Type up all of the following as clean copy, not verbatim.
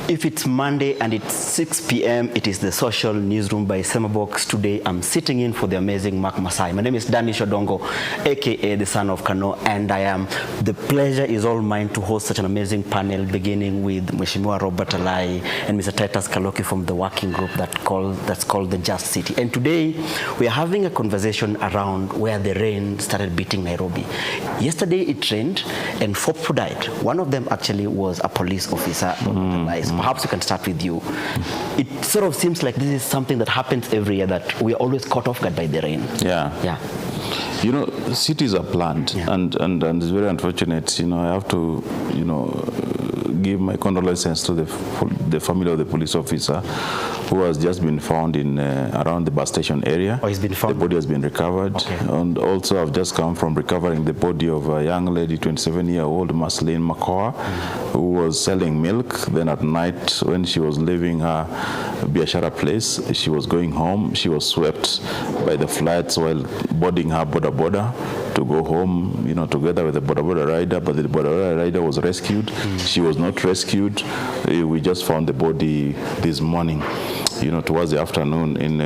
If it's Monday and it's 6 p.m., it is the social newsroom by Semabox. Today, I'm sitting in for the amazing Mark Masai. My name is Danish Odongo, aka the son of Kano, and the pleasure is all mine to host such an amazing panel, beginning with Mheshimiwa Robert Alai and Mr. Titus Kaloki from the working group that's called the Just City. And today, we are having a conversation around where the rain started beating Nairobi. Yesterday, it rained, and 4 people died. One of them actually was a police officer. Perhaps we can start with you. It sort of seems like this is something that happens every year, that we are always caught off guard by the rain. Yeah. You know, cities are planned, and it's very unfortunate. You know, I have to, give my condolences to the family of the police officer who has just been found in around the bus station area. Oh, he's been found? The body has been recovered. Okay. And also I've just come from recovering the body of a young lady, 27-year-old Marceline Makoa, who was selling milk. Then at night, when she was leaving her biashara place, she was going home. She was swept by the floods while boarding her boda to go home, together with the boda rider, but the boda rider was rescued. She was not rescued. We just found the body this morning, towards the afternoon in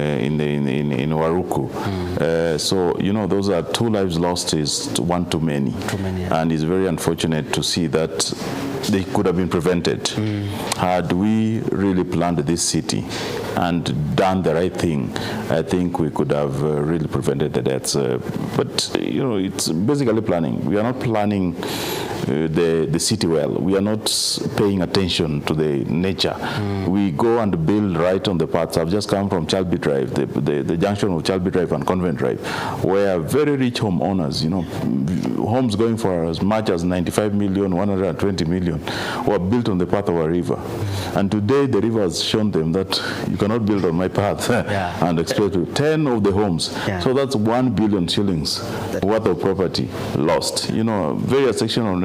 Waruku. So, those are 2 lives lost, is one too many. Yeah. And it's very unfortunate to see that they could have been prevented. Had we really planned this city and done the right thing, I think we could have really prevented the deaths. But it's basically planning. We are not planning the city well. We are not paying attention to the nature. We go and build right on the paths. I've just come from Chalby Drive, the junction of Chalby Drive and Convent Drive, where very rich homeowners, homes going for as much as 95 million, 120 million, were built on the path of a river. And today the river has shown them that you cannot build on my path and expect to 10 of the homes. Yeah. So that's 1 billion shillings worth of property lost. Various sections of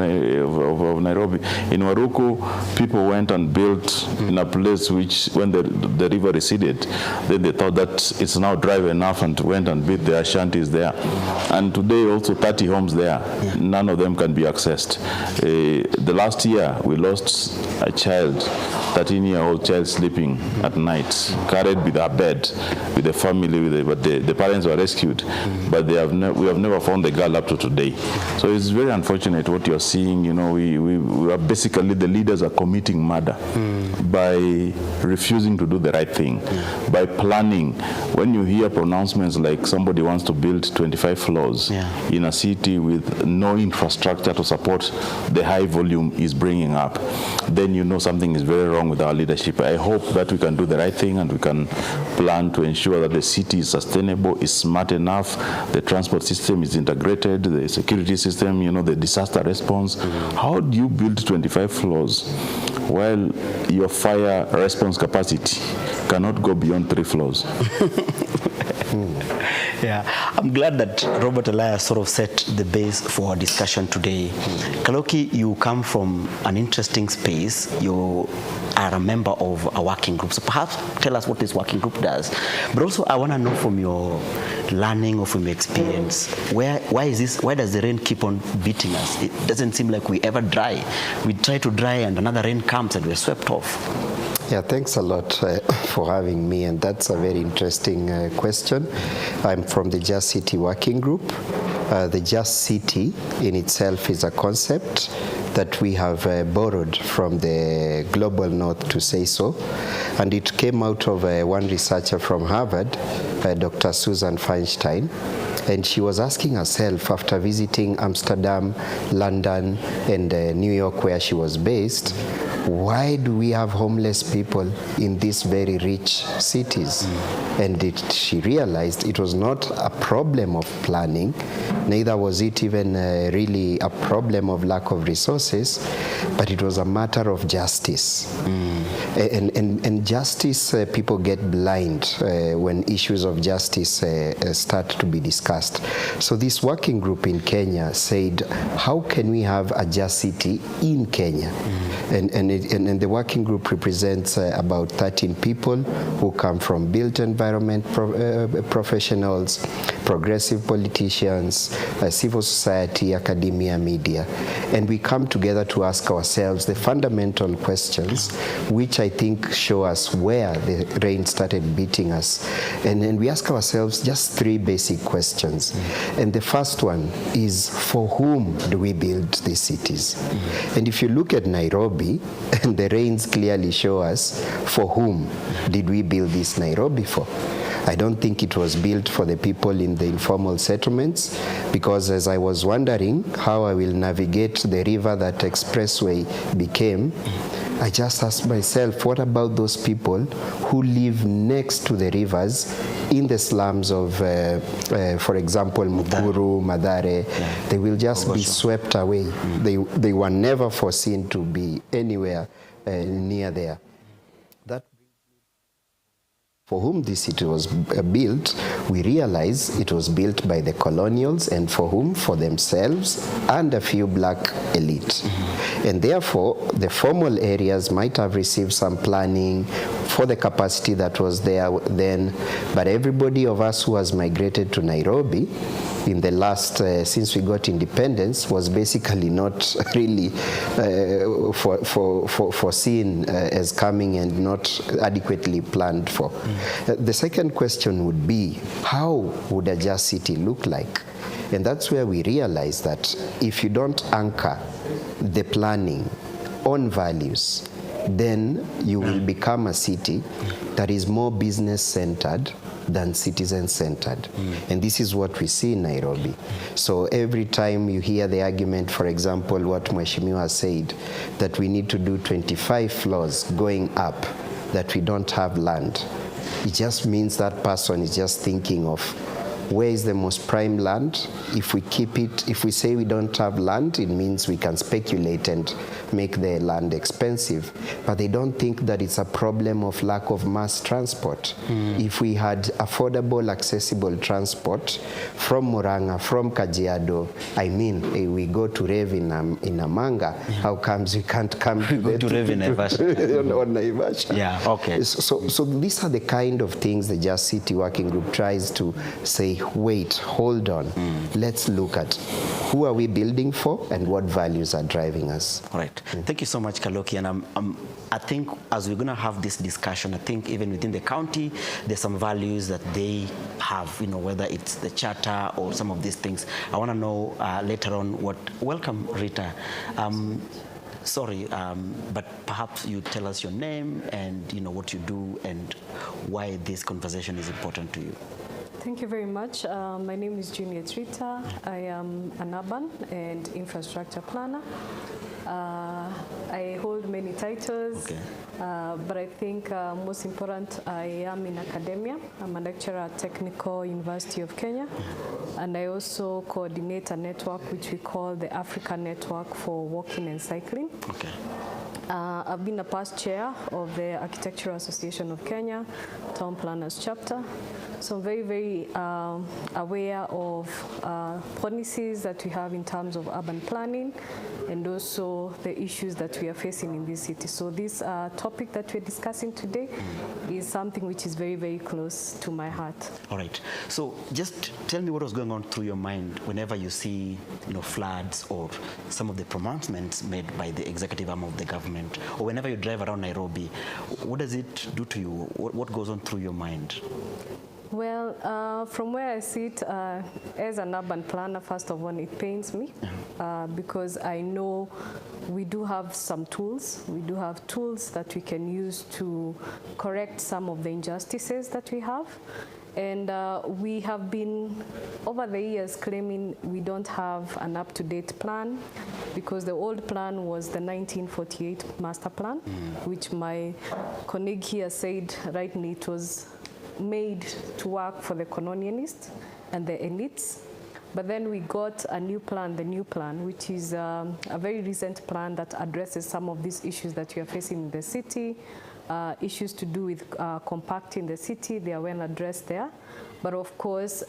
Nairobi. In Waruku, people went and built in a place which, when the river receded, then they thought that it's now dry enough and went and built their shanties there. And today also 30 homes there. None of them can be accessed. The last year, we lost a child, 13-year-old child sleeping at night, carried with her bed, with the family, but the parents were rescued. But we have never found the girl up to today. So it's very unfortunate what you're seeing. We are basically, the leaders are committing murder by refusing to do the right thing, by planning. When you hear pronouncements like somebody wants to build 25 floors in a city with no infrastructure to support the high volume is bringing up, then something is very wrong with our leadership. I hope that we can do the right thing and we can plan to ensure that the city is sustainable, is smart enough, the transport system is integrated, the security system, the disaster response. How do you build 25 floors while your fire response capacity cannot go beyond 3 floors? Yeah, I'm glad that Robert Alai has sort of set the base for our discussion today. Kaloki, you come from an interesting space. You are a member of a working group. So perhaps tell us what this working group does. But also, I want to know from your learning or from your experience, why does the rain keep on beating us? It doesn't seem like we ever dry. We try to dry and another rain comes and we're swept off. Yeah, thanks a lot for having me, and that's a very interesting question. I'm from the Just City Working Group. The Just City in itself is a concept that we have borrowed from the global north, to say so, and it came out of one researcher from Harvard, Dr. Susan Feinstein. And she was asking herself, after visiting Amsterdam, London, and New York, where she was based, why do we have homeless people in these very rich cities? And she realized it was not a problem of planning, neither was it even really a problem of lack of resources, but it was a matter of justice. And justice, people get blind when issues of justice start to be discussed. So this working group in Kenya said, how can we have a just city in Kenya? And the working group represents about 13 people who come from built environment professionals, progressive politicians, civil society, academia, media. And we come together to ask ourselves the fundamental questions, which I think show us where the rain started beating us. And then we ask ourselves just 3 basic questions. And the first one is, for whom do we build these cities? And if you look at Nairobi, and the rains clearly show us for whom did we build this Nairobi for. I don't think it was built for the people in the informal settlements, because as I was wondering how I will navigate the river that expressway became, I just asked myself, what about those people who live next to the rivers in the slums of, for example, Mukuru, Mathare? Yeah. They will just be swept away. They were never foreseen to be anywhere near there. That for whom this city was built, we realize it was built by the colonials, and for whom? For themselves and a few black elite. And therefore, the formal areas might have received some planning for the capacity that was there then, but everybody of us who has migrated to Nairobi in the last, since we got independence, was basically not really foreseen as coming and not adequately planned for. The second question would be, how would a just city look like? And that's where we realize that if you don't anchor the planning on values, then you will become a city that is more business-centered than citizen-centered. And this is what we see in Nairobi. So every time you hear the argument, for example, what Mheshimiwa said, that we need to do 25 floors going up, that we don't have land, it just means that person is just thinking of where is the most prime land. If we keep it, if we say we don't have land, it means we can speculate and make the land expensive. But they don't think that it's a problem of lack of mass transport. If we had affordable, accessible transport from Murang'a, from Kajiado, I mean, we go to rave in Amanga, how comes we can't come to rave in Naivasha? on Naivasha. Yeah, okay. So these are the kind of things the Just City Working Group tries to say, wait, hold on. Let's look at who are we building for and what values are driving us. All right. Thank you so much, Kaloki. And I think as we're going to have this discussion, I think even within the county, there's some values that they have, you know, whether it's the charter or some of these things. I want to know later on what, welcome, Rita. Sorry, but perhaps you tell us your name and, you know, what you do and why this conversation is important to you. Thank you very much. My name is Juliet Rita. I am an urban and infrastructure planner. I hold many titles, okay. But I think most important, I am in academia. I'm a lecturer at Technical University of Kenya, and I also coordinate a network which we call the Africa Network for Walking and Cycling. Okay. I've been a past chair of the Architectural Association of Kenya, Town Planners Chapter. So I'm very, very aware of policies that we have in terms of urban planning and also the issues that we are facing in this city. So this topic that we're discussing today is something which is very, very close to my heart. All right. So just tell me what was going on through your mind whenever you see, you know, floods or some of the pronouncements made by the executive arm of the government, or whenever you drive around Nairobi. What does it do to you? What goes on through your mind? Well, from where I sit, as an urban planner, first of all, it pains me because I know we do have some tools. We do have tools that we can use to correct some of the injustices that we have. And we have been, over the years, claiming we don't have an up-to-date plan because the old plan was the 1948 master plan, which my colleague here said rightly it was made to work for the colonialists and the elites. But then we got a new plan, the new plan, which is a very recent plan that addresses some of these issues that we are facing in the city, issues to do with compacting the city. They are well addressed there. But of course,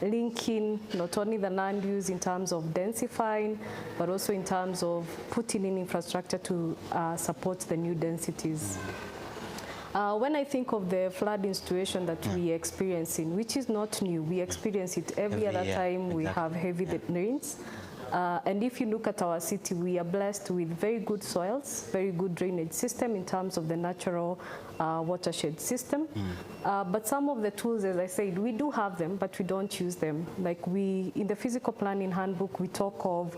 linking not only the land use in terms of densifying, but also in terms of putting in infrastructure to support the new densities. When I think of the flooding situation that we are experiencing, which is not new, we experience it every other time we have heavy rains. And if you look at our city, we are blessed with very good soils, very good drainage system in terms of the natural watershed system. But some of the tools, as I said, we do have them, but we don't use them. Like in the physical planning handbook, we talk of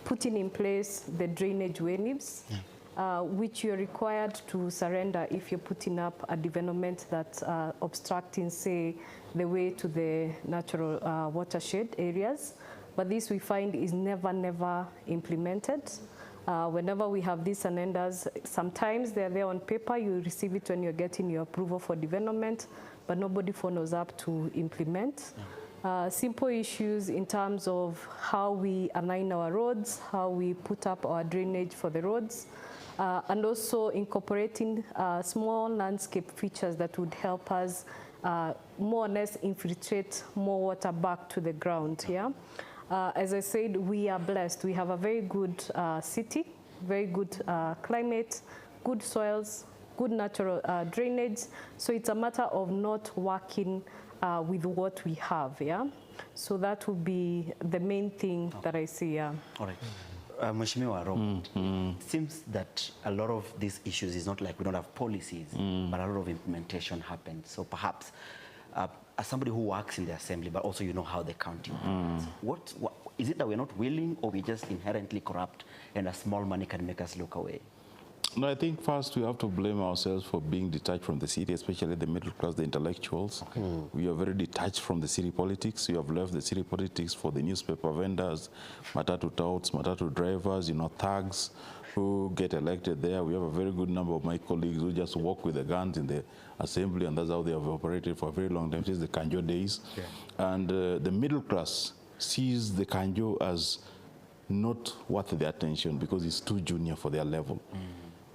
putting in place the drainage waves, which you're required to surrender if you're putting up a development that's obstructing, say, the way to the natural watershed areas. But this we find is never implemented. Whenever we have these surrenders, sometimes they're there on paper, you receive it when you're getting your approval for development, but nobody follows up to implement. Simple issues in terms of how we align our roads, how we put up our drainage for the roads, and also incorporating small landscape features that would help us more or less infiltrate more water back to the ground. Yeah. As I said, we are blessed. We have a very good city, very good climate, good soils, good natural drainage. So it's a matter of not working with what we have, yeah? So that would be the main thing that I see, yeah. All right. Mheshimiwa Robert, it seems that a lot of these issues is not like we don't have policies, but a lot of implementation happens. So perhaps as somebody who works in the assembly, but also you know how the county works, what is it that we're not willing, or we're just inherently corrupt and a small money can make us look away? No, I think first we have to blame ourselves for being detached from the city, especially the middle class, the intellectuals. We are very detached from the city politics. We have left the city politics for the newspaper vendors, matatu touts, matatu drivers, you know, thugs who get elected there. We have a very good number of my colleagues who just walk with the guns in the assembly, and that's how they have operated for a very long time, since the Kanjo days. Yeah. And the middle class sees the Kanjo as not worth their attention because it's too junior for their level.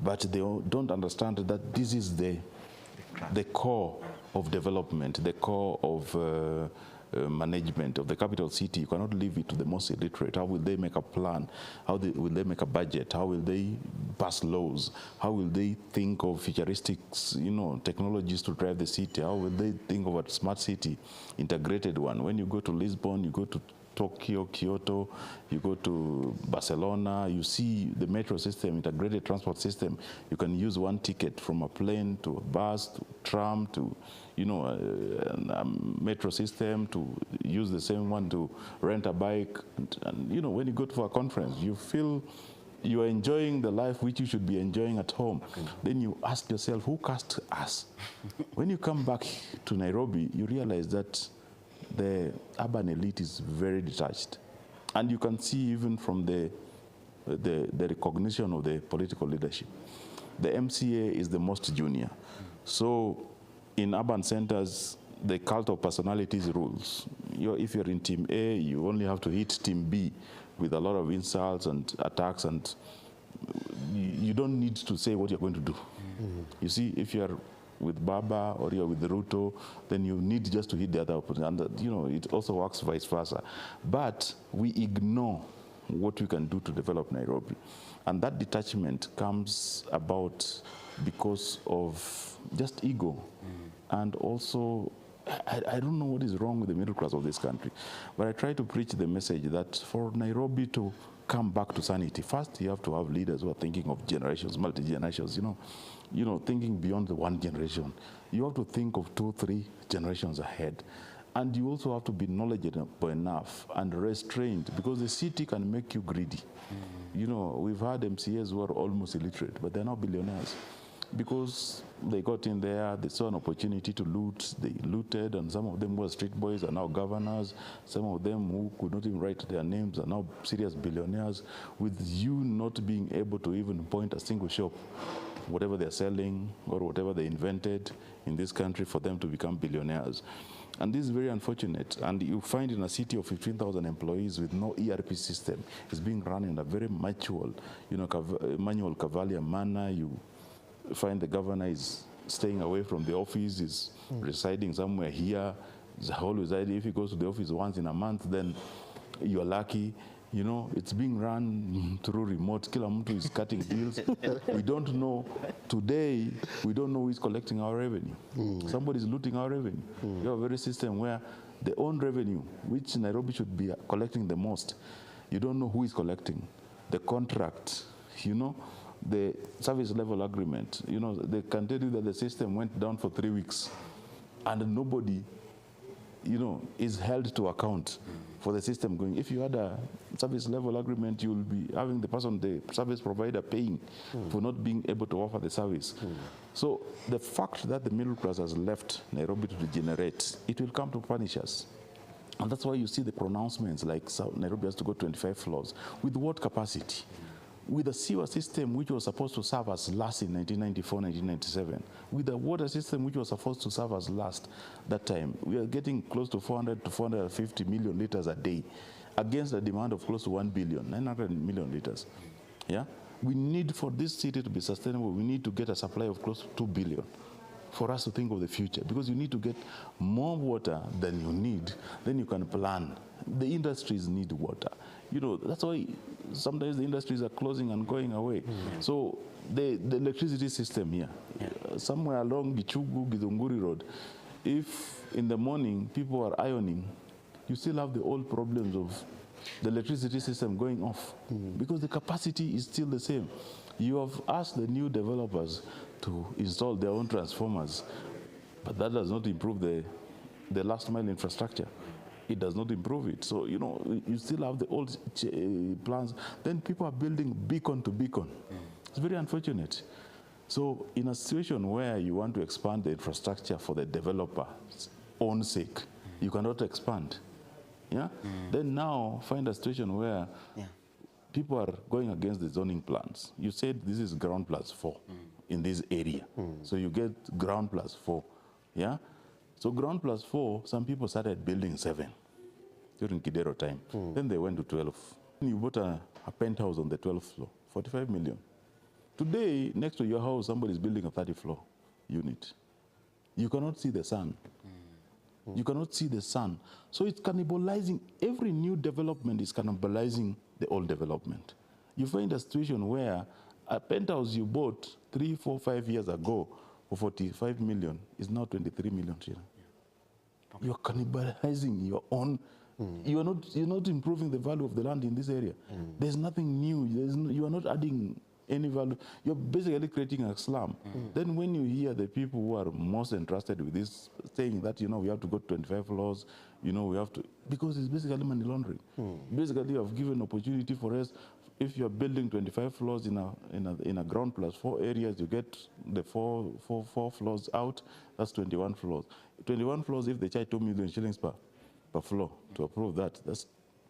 But they don't understand that this is the core of development, the core of management of the capital city. You cannot leave it to the most illiterate. How will they make a plan? How will they make a budget? How will they pass laws? How will they think of futuristic, you know, technologies to drive the city? How will they think of a smart city, integrated one? When you go to Lisbon, you go to Tokyo, Kyoto, you go to Barcelona, you see the metro system, integrated transport system. You can use one ticket from a plane to a bus, to tram, to, you know, a metro system, to use the same one to rent a bike. And you know, when you go for a conference, you feel you are enjoying the life which you should be enjoying at home. Then you ask yourself, who cast us? When you come back to Nairobi, you realize that the urban elite is very detached. And you can see even from the recognition of the political leadership. The MCA is the most junior. So in urban centers, the cult of personalities rules. If you're in Team A, you only have to hit Team B with a lot of insults and attacks, and you don't need to say what you're going to do. You see, if you're with Baba or you're with Ruto, then you need just to hit the other opponent. And you know, it also works vice versa. But we ignore what we can do to develop Nairobi. And that detachment comes about because of just ego. And also, I don't know what is wrong with the middle class of this country, but I try to preach the message that for Nairobi to come back to sanity, first you have to have leaders who are thinking of generations, multi-generations, you know, thinking beyond the one generation. You have to think of 2, 3 generations ahead. And you also have to be knowledgeable enough and restrained, because the city can make you greedy. You know, we've had MCAs who are almost illiterate, but they're now billionaires. Because they got in there, they saw an opportunity to loot, they looted, and some of them were street boys are now governors. Some of them who could not even write their names are now serious billionaires, with you not being able to even point a single shop, whatever they're selling or whatever they invented in this country, for them to become billionaires. And this is very unfortunate. And you find in a city of 15,000 employees with no ERP system, it's being run in a very manual, manual cavalier manner. You find the governor is staying away from the office, is residing somewhere here. He's always, if he goes to the office once in a month, then you're lucky. You know, it's being run through remote. Kila mtu is cutting deals. We don't know. Today, we don't know who is collecting our revenue. Somebody is looting our revenue. You have a very system where the own revenue, which Nairobi should be collecting the most, You don't know who is collecting. The contract, you know, the service level agreement, you know, they can tell you that the system went down for 3 weeks and nobody, you know, is held to account for the system going. If you had a service level agreement, you will be having the person, the service provider, paying for not being able to offer the service. So the fact that the middle class has left Nairobi to degenerate, it will come to punish us. And that's why you see the pronouncements like Nairobi has to go 25 floors. With what capacity? With a sewer system which was supposed to serve us last in 1994, 1997, with a water system which was supposed to serve us last that time, we are getting close to 400 to 450 million liters a day against a demand of close to 1 billion, 900 million liters. Yeah? We need, for this city to be sustainable, we need to get a supply of close to 2 billion for us to think of the future, because you need to get more water than you need, then you can plan. The industries need water. You know, that's why sometimes the industries are closing and going away. So the electricity system here, somewhere along Gichugu, Githunguri Road, if in the morning people are ironing, you still have the old problems of the electricity system going off, because the capacity is still the same. You have asked the new developers to install their own transformers, but that does not improve the last mile infrastructure. It does not improve it. So, you know, you still have the old plans. Then people are building beacon to beacon. It's very unfortunate. So in a situation where you want to expand the infrastructure for the developer's own sake, you cannot expand. Yeah? Then now find a situation where people are going against the zoning plans. You said this is ground plus 4 in this area. So you get ground plus 4. Yeah? So ground plus 4, some people started building 7 during Kidero time. Then they went to 12. You bought a penthouse on the 12th floor, 45 million. Today, next to your house, somebody is building a 30-floor unit. You cannot see the sun. You cannot see the sun. So it's cannibalizing. Every new development is cannibalizing the old development. You find a situation where a penthouse you bought 3, 4, 5 years ago for 45 million is now 23 million. You're cannibalizing your own. You're not improving the value of the land in this area. There's nothing new. You are not adding any value. You're basically creating a slum. Then when you hear the people who are most entrusted with this saying that, you know, we have to go to 25 floors, you know, we have to, because it's basically money laundering. Basically, you have given opportunity for us. If you're building 25 floors in a ground plus 4 areas, you get the four floors out, that's 21 floors. 21 floors, if they charge 2 million shillings per floor to approve that, that's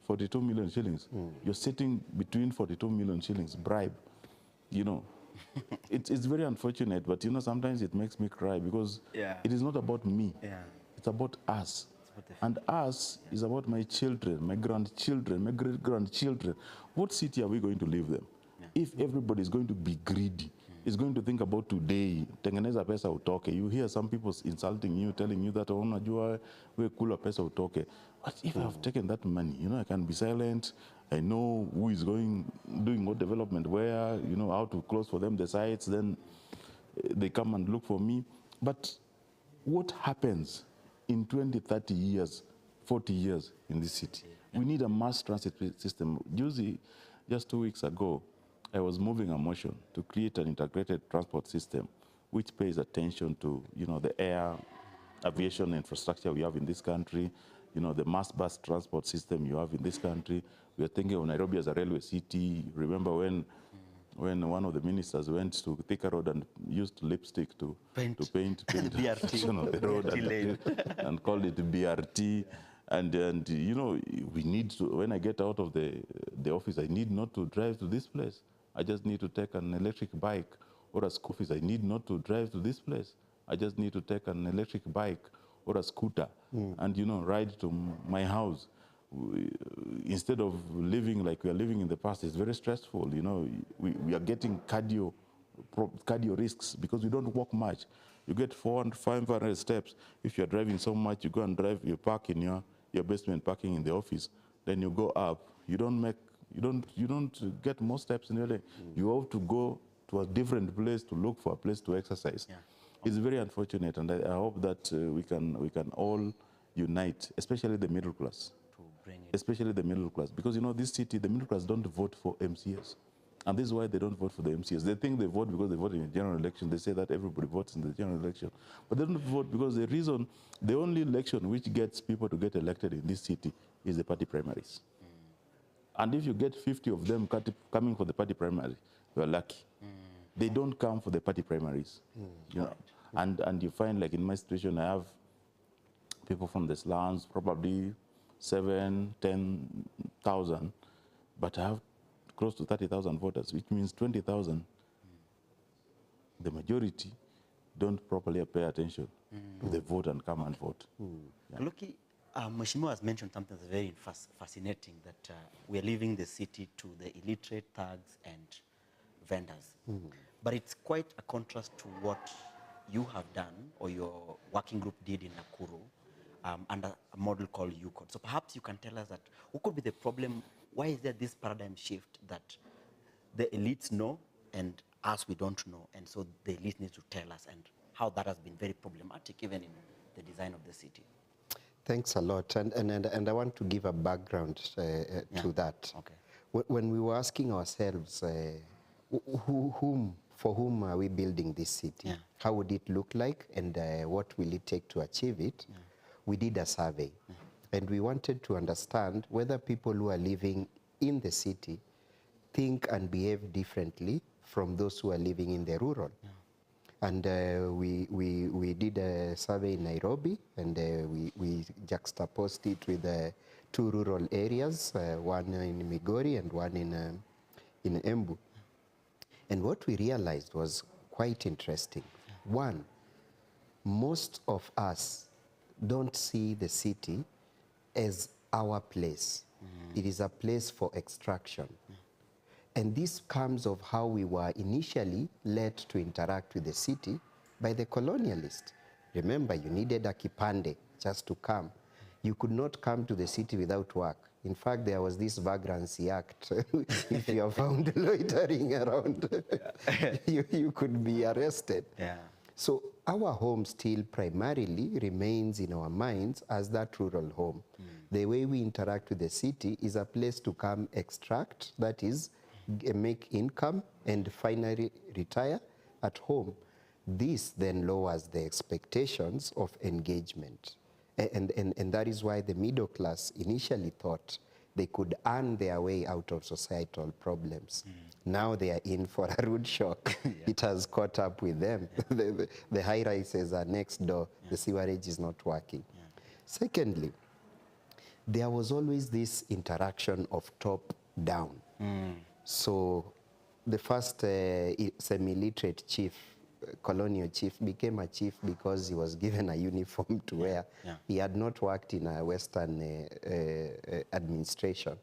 42 million shillings. You're sitting between 42 million shillings bribe. You know, it's very unfortunate, but, you know, sometimes it makes me cry, because it is not about me. It's about us. And us is about my children, my grandchildren, my great-grandchildren. What city are we going to leave them? If everybody is going to be greedy, is going to think about today, tengeneza pesa utoke. You hear some people insulting you, telling you that, oh, najua, we kula pesa utoke. But if I have taken that money, you know, I can be silent. I know who is doing what development where, you know, how to close for them the sites, then they come and look for me. But what happens in 20, 30 years, 40 years in this city? We need a mass transit system. Just 2 weeks ago, I was moving a motion to create an integrated transport system which pays attention to, you know, the air, aviation infrastructure we have in this country, you know, the mass bus transport system you have in this country. We are thinking of Nairobi as a railway city. Remember when one of the ministers went to Thika Road and used lipstick to paint BRT on the road and called it BRT. And you know, we need to, when I get out of the office, I need not to drive to this place. I just need to take an electric bike, or a school office. I need not to drive to this place. I just need to take an electric bike or a scooter and, you know, ride to my house. Instead of living like we are living in the past, it's very stressful. You know, we are getting cardio risks because we don't walk much. You get 400, 500 steps. If you're driving so much, you go and drive, you park in your basement parking in the office, then you go up. You don't get more steps in your day. You have to go to a different place to look for a place to exercise. It's very unfortunate, and I hope that we can all unite, especially the middle class, bring it. Especially the middle class. Because, you know, this city, the middle class don't vote for MCAs. And this is why they don't vote for the MCAs. They think they vote because they vote in a general election. They say that everybody votes in the general election. But they don't vote because the only election which gets people to get elected in this city is the party primaries. And if you get 50 of them coming for the party primary, you're lucky. They don't come for the party primaries. You know? And you find, like in my situation, I have people from the slums, probably 7,000, 10,000, but I have close to 30,000 voters, which means 20,000. The majority don't properly pay attention to the vote and come and vote. Yeah. Kaloki, Mheshimiwa has mentioned something that's very fascinating, that we are leaving the city to the illiterate, thugs, and vendors. But it's quite a contrast to what you have done, or your working group did in Nakuru, under a model called UCODE. So perhaps you can tell us that, what could be the problem? Why is there this paradigm shift that the elites know and us, we don't know, and so the elite needs to tell us, and how that has been very problematic even in the design of the city? Thanks a lot. And I want to give a background to that. Okay. When we were asking ourselves, for whom are we building this city? Yeah. How would it look like, and what will it take to achieve it? Yeah. We did a survey. And we wanted to understand whether people who are living in the city think and behave differently from those who are living in the rural. Yeah. And we did a survey in Nairobi, and we juxtaposed it with 2 rural areas, one in Migori and one in Embu. And what we realized was quite interesting. One, most of us don't see the city as our place. It is a place for extraction. And this comes of how we were initially led to interact with the city by the colonialist. Remember, you needed a kipande just to come. You could not come to the city without work. In fact, there was this vagrancy act. If you are found loitering around, you could be arrested. Yeah. So our home still primarily remains in our minds as that rural home. The way we interact with the city is a place to come extract, that is, make income and finally retire at home. This then lowers the expectations of engagement. And that is why the middle class initially thought they could earn their way out of societal problems. Now they are in for a rude shock. It has caught up with them. The high rises are next door. The sewerage is not working. Secondly, there was always this interaction of top down. So the first semi-literate chief, colonial chief, became a chief because he was given a uniform to wear. He had not worked in a Western administration.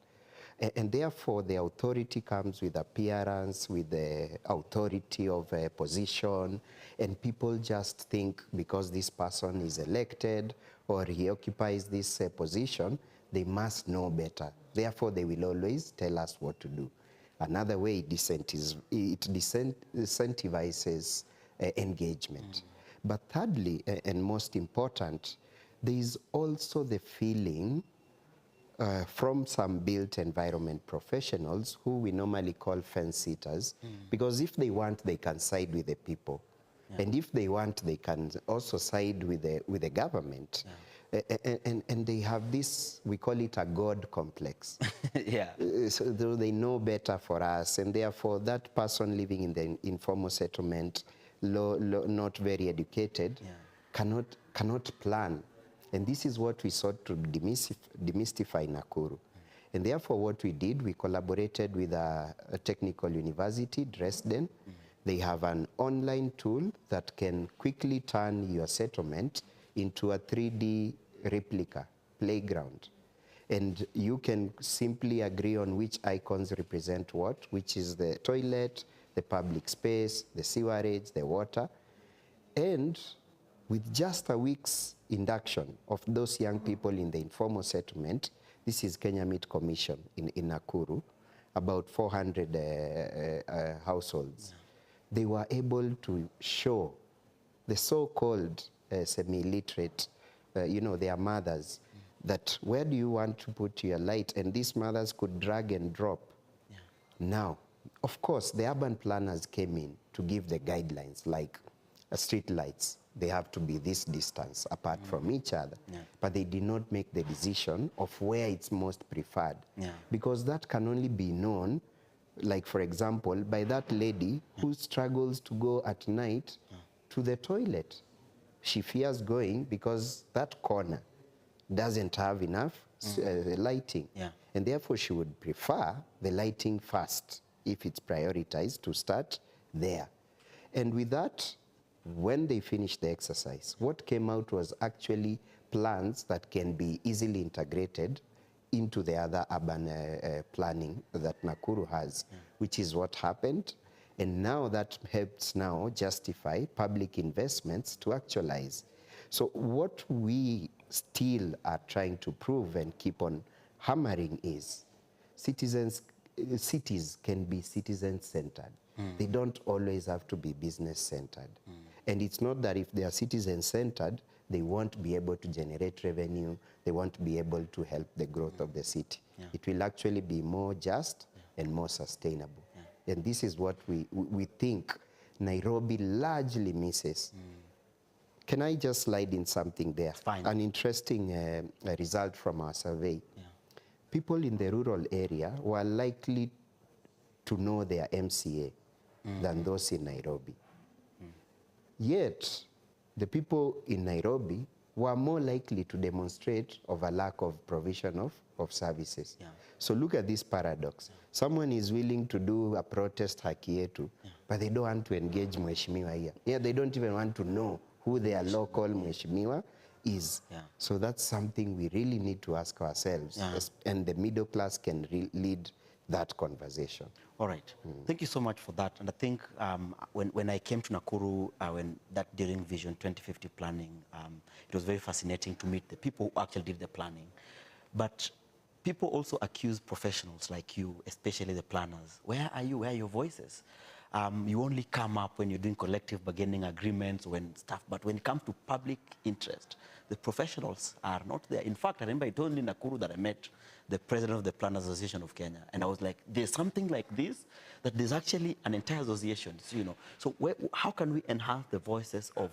And therefore, the authority comes with appearance, with the authority of a position, and people just think because this person is elected or he occupies this position, they must know better. Therefore, they will always tell us what to do. Another way it incentivizes engagement. But thirdly, and most important, there is also the feeling from some built environment professionals who we normally call fence sitters, because if they want, they can side with the people. And if they want, they can also side with the government. And they have this, we call it a God complex. So they know better for us, and therefore that person living in the informal settlement, not very educated, cannot plan. And this is what we sought to demystify Nakuru. And therefore what we did, we collaborated with a technical university, Dresden. They have an online tool that can quickly turn your settlement into a 3D replica playground. And you can simply agree on which icons represent what, which is the toilet, the public space, the sewerage, the water. And with just a week's induction of those young people in the informal settlement, this is Kenya Meat Commission in Nakuru, about 400 households. They were able to show the so-called semi-literate, their mothers, that where do you want to put your light? And these mothers could drag and drop. Yeah. Now, of course, the urban planners came in to give the guidelines, like street lights. They have to be this distance apart from each other. Yeah. But they did not make the decision of where it's most preferred. Yeah. Because that can only be known, like for example, by that lady who struggles to go at night to the toilet. She fears going because that corner doesn't have enough lighting. Yeah. And therefore she would prefer the lighting first, if it's prioritized, to start there. And with that, when they finished the exercise, what came out was actually plans that can be easily integrated into the other urban planning that Nakuru has, which is what happened. And now that helps now justify public investments to actualize. So what we still are trying to prove and keep on hammering is cities can be citizen-centered. They don't always have to be business-centered. And it's not that if they are citizen-centered, they won't be able to generate revenue, they won't be able to help the growth of the city. Yeah. It will actually be more just and more sustainable. And this is what we think Nairobi largely misses. Can I just slide in something there? Fine. An interesting result from our survey. Yeah. People in the rural area were likely to know their MCA than those in Nairobi. Yet, the people in Nairobi were more likely to demonstrate of a lack of provision of services. Yeah. So look at this paradox. Someone is willing to do a protest haki yetu, but they don't want to engage mheshimiwa here. Yeah, they don't even want to know who their local mheshimiwa is. Yeah. So that's something we really need to ask ourselves, and the middle class can lead that conversation. All right. Thank you so much for that. And I think when I came to Nakuru, during Vision 2050 planning, it was very fascinating to meet the people who actually did the planning. But people also accuse professionals like you, especially the planners. Where are you? Where are your voices? You only come up when you're doing collective bargaining agreements, but when it comes to public interest, the professionals are not there. In fact, I remember I told in Nakuru that I met the president of the Planners Association of Kenya, and I was like, there's something like this, that there's actually an entire association, So how can we enhance the voices of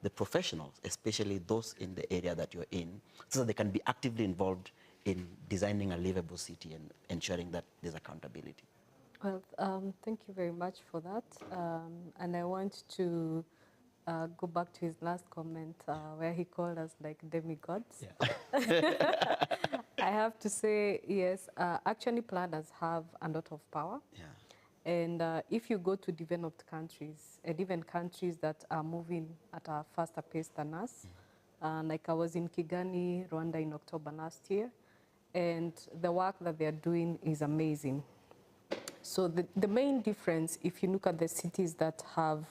the professionals, especially those in the area that you're in, so that they can be actively involved in designing a livable city and ensuring that there's accountability? Well, thank you very much for that. And I want to go back to his last comment where he called us like demigods. Yeah. I have to say, yes, actually planners have a lot of power. Yeah. And if you go to developed countries, and even countries that are moving at a faster pace than us, like I was in Kigali, Rwanda in October last year, and the work that they're doing is amazing. So the main difference, if you look at the cities that have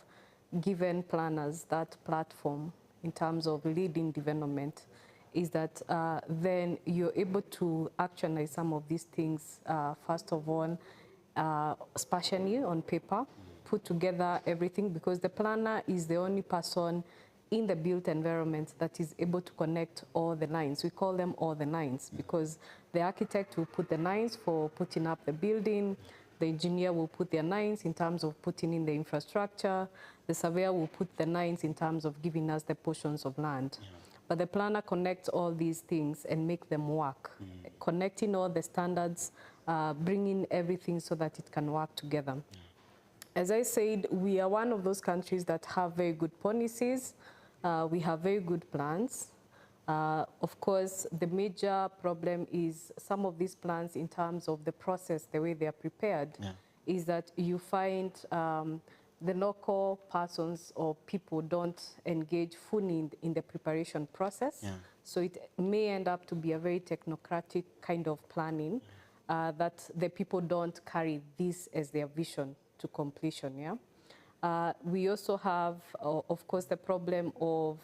given planners that platform in terms of leading development, is that then you're able to actualize some of these things, first of all, spatially on paper, put together everything, because the planner is the only person in the built environment that is able to connect all the lines. We call them all the lines because the architect will put the lines for putting up the building, the engineer will put their lines in terms of putting in the infrastructure, the surveyor will put the lines in terms of giving us the portions of land. Yeah. But the planner connects all these things and make them work, connecting all the standards, bringing everything so that it can work together. Yeah. As I said, we are one of those countries that have very good policies. We have very good plans. Of course, the major problem is some of these plans in terms of the process, the way they are prepared, is that you find the local persons or people don't engage fully in the preparation process. Yeah. So it may end up to be a very technocratic kind of planning that the people don't carry this as their vision to completion. Yeah. We also have, of course, the problem of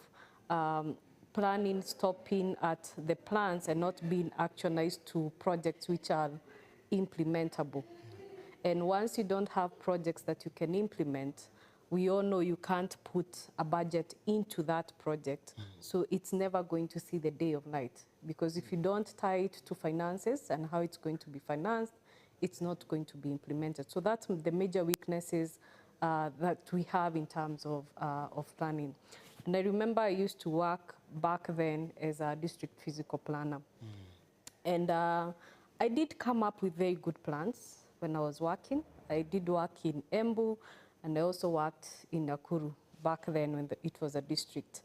planning stopping at the plans and not being actualized to projects which are implementable. And once you don't have projects that you can implement, we all know you can't put a budget into that project. So it's never going to see the day of light, because if you don't tie it to finances and how it's going to be financed, it's not going to be implemented. So that's the major weaknesses that we have in terms of planning. And I remember I used to work back then as a district physical planner. And I did come up with very good plans when I was working. I did work in Embu, and I also worked in Nakuru back then when it was a district.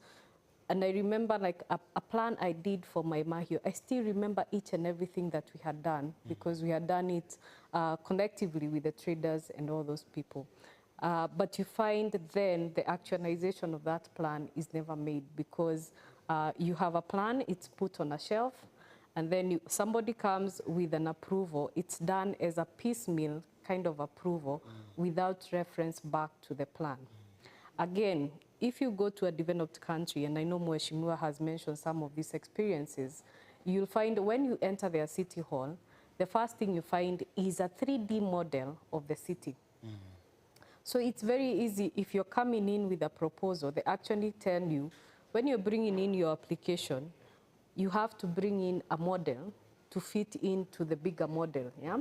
And I remember like a plan I did for my Mahio. I still remember each and everything that we had done, because we had done it collectively with the traders and all those people. But you find then the actualization of that plan is never made, because you have a plan, it's put on a shelf, and then somebody comes with an approval. It's done as a piecemeal kind of approval without reference back to the plan. Again, if you go to a developed country, and I know Mheshimiwa has mentioned some of these experiences, you'll find when you enter their city hall, the first thing you find is a 3D model of the city. So it's very easy if you're coming in with a proposal, they actually tell you, when you're bringing in your application, you have to bring in a model to fit into the bigger model, yeah?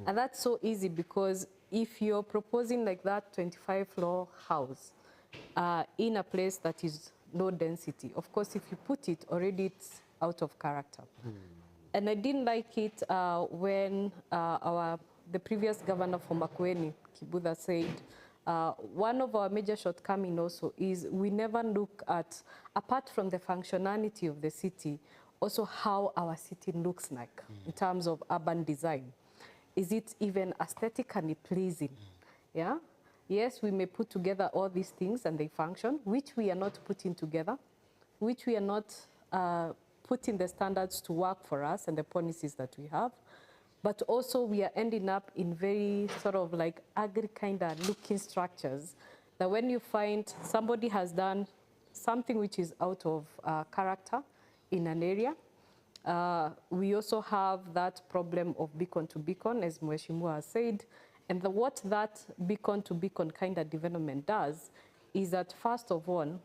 And that's so easy, because if you're proposing like that 25-floor house in a place that is low density, of course, if you put it, already it's out of character. And I didn't like it when the previous governor from Makueni, Kibudha, said, one of our major shortcomings also is we never look at, apart from the functionality of the city, also how our city looks like in terms of urban design. Is it even aesthetically pleasing? Yeah? Yes, we may put together all these things and they function, which we are not putting together, which we are not putting the standards to work for us and the policies that we have. But also we are ending up in very sort of like ugly kind of looking structures that when you find somebody has done something which is out of character in an area, we also have that problem of beacon to beacon, as Mheshimiwa has said. And what that beacon to beacon kind of development does is that, first of all,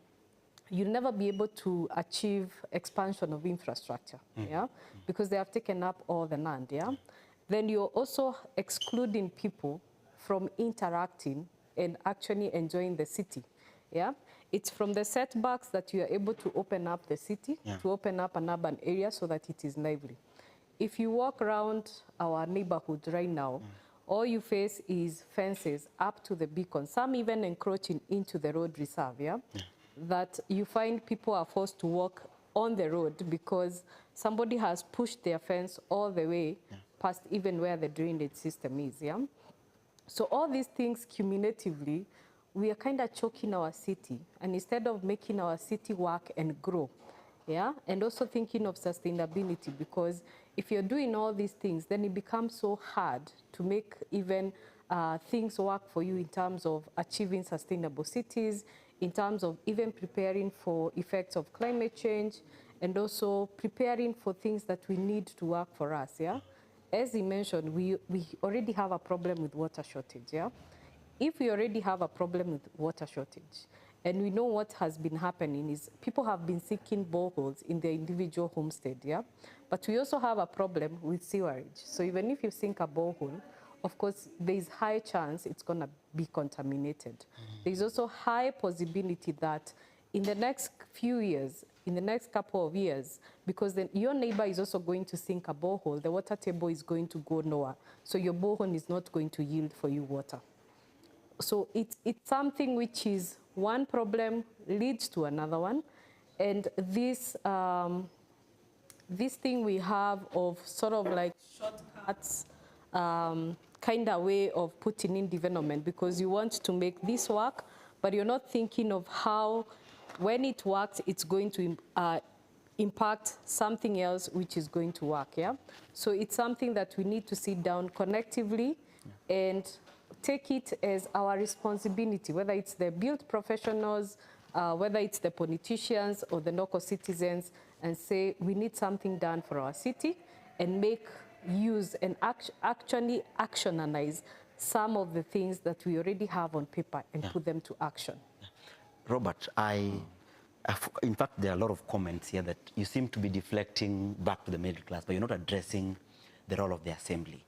you'll never be able to achieve expansion of infrastructure, yeah, because they have taken up all the land, yeah. Then you're also excluding people from interacting and actually enjoying the city, yeah. It's from the setbacks that you are able to open up the city, to open up an urban area so that it is lively. If you walk around our neighborhood right now, all you face is fences up to the beacon, some even encroaching into the road reserve, yeah? That you find people are forced to walk on the road because somebody has pushed their fence all the way past even where the drainage system is, yeah? So all these things cumulatively, we are kind of choking our city, and instead of making our city work and grow, yeah, and also thinking of sustainability, because if you're doing all these things, then it becomes so hard to make even things work for you in terms of achieving sustainable cities, in terms of even preparing for effects of climate change, and also preparing for things that we need to work for us, yeah. As he mentioned, we already have a problem with water shortage, yeah. If we already have a problem with water shortage, and we know what has been happening is people have been sinking boreholes in their individual homestead, yeah? But we also have a problem with sewerage. So even if you sink a borehole, of course, there's high chance it's gonna be contaminated. There's also high possibility that in the next few years, in the next couple of years, because then your neighbor is also going to sink a borehole, the water table is going to go lower. So your borehole is not going to yield for you water. So it's something which is one problem leads to another one. And this, this thing we have of sort of like shortcuts kind of way of putting in development, because you want to make this work, but you're not thinking of how, when it works, it's going to impact something else which is going to work, yeah? So it's something that we need to sit down collectively and take it as our responsibility, whether it's the built professionals, whether it's the politicians or the local citizens, and say we need something done for our city and make use and actually actionalize some of the things that we already have on paper and put them to action. Robert, in fact, there are a lot of comments here that you seem to be deflecting back to the middle class, but you're not addressing the role of the assembly.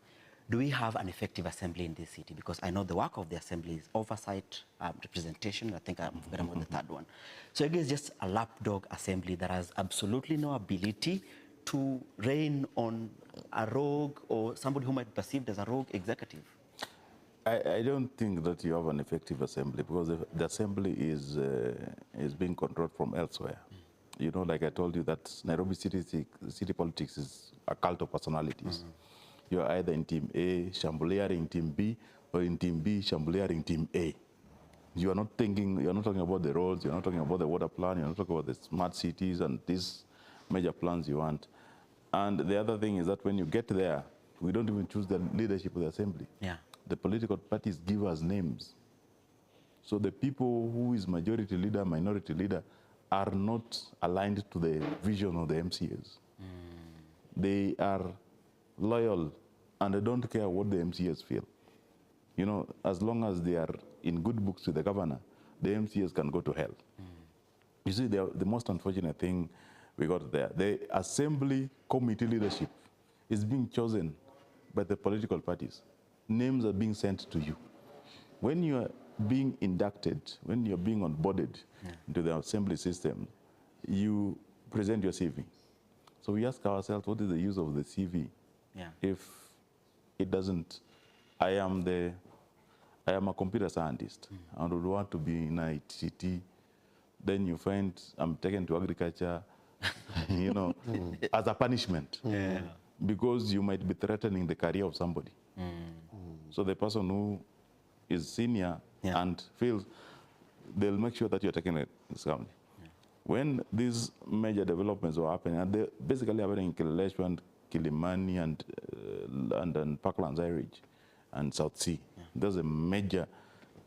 Do we have an effective assembly in this city? Because I know the work of the assembly is oversight, representation. I think I'm forgetting about the third one. So I guess just a lapdog assembly that has absolutely no ability to reign on a rogue or somebody who might be perceived as a rogue executive. I don't think that you have an effective assembly because the assembly is being controlled from elsewhere. You know, like I told you, that Nairobi city politics is a cult of personalities. You're either in Team A, chambouleering Team B, or in Team B, chambouleering Team A. You are not thinking, you're not talking about the roads, you're not talking about the water plan, you're not talking about the smart cities and these major plans you want. And the other thing is that when you get there, we don't even choose the leadership of the assembly. Yeah. The political parties give us names. So the people who is majority leader, minority leader, are not aligned to the vision of the MCAs. They are loyal and they don't care what the MCAs feel. You know, as long as they are in good books with the governor, the MCAs can go to hell. You see, the most unfortunate thing we got there, the assembly committee leadership is being chosen by the political parties. Names are being sent to you. When you are being inducted, when you're being onboarded into the assembly system, you present your CV. So we ask ourselves, what is the use of the CV if it doesn't? I am a computer scientist and would want to be in ICT. Then you find I'm taken to agriculture, you know, as a punishment. Because you might be threatening the career of somebody. So the person who is senior and feels, they'll make sure that you're taking it seriously. When these major developments were happening, and they're basically happening in Kileleshwa and Kilimani and Parklands Ridge and South Sea. There's a major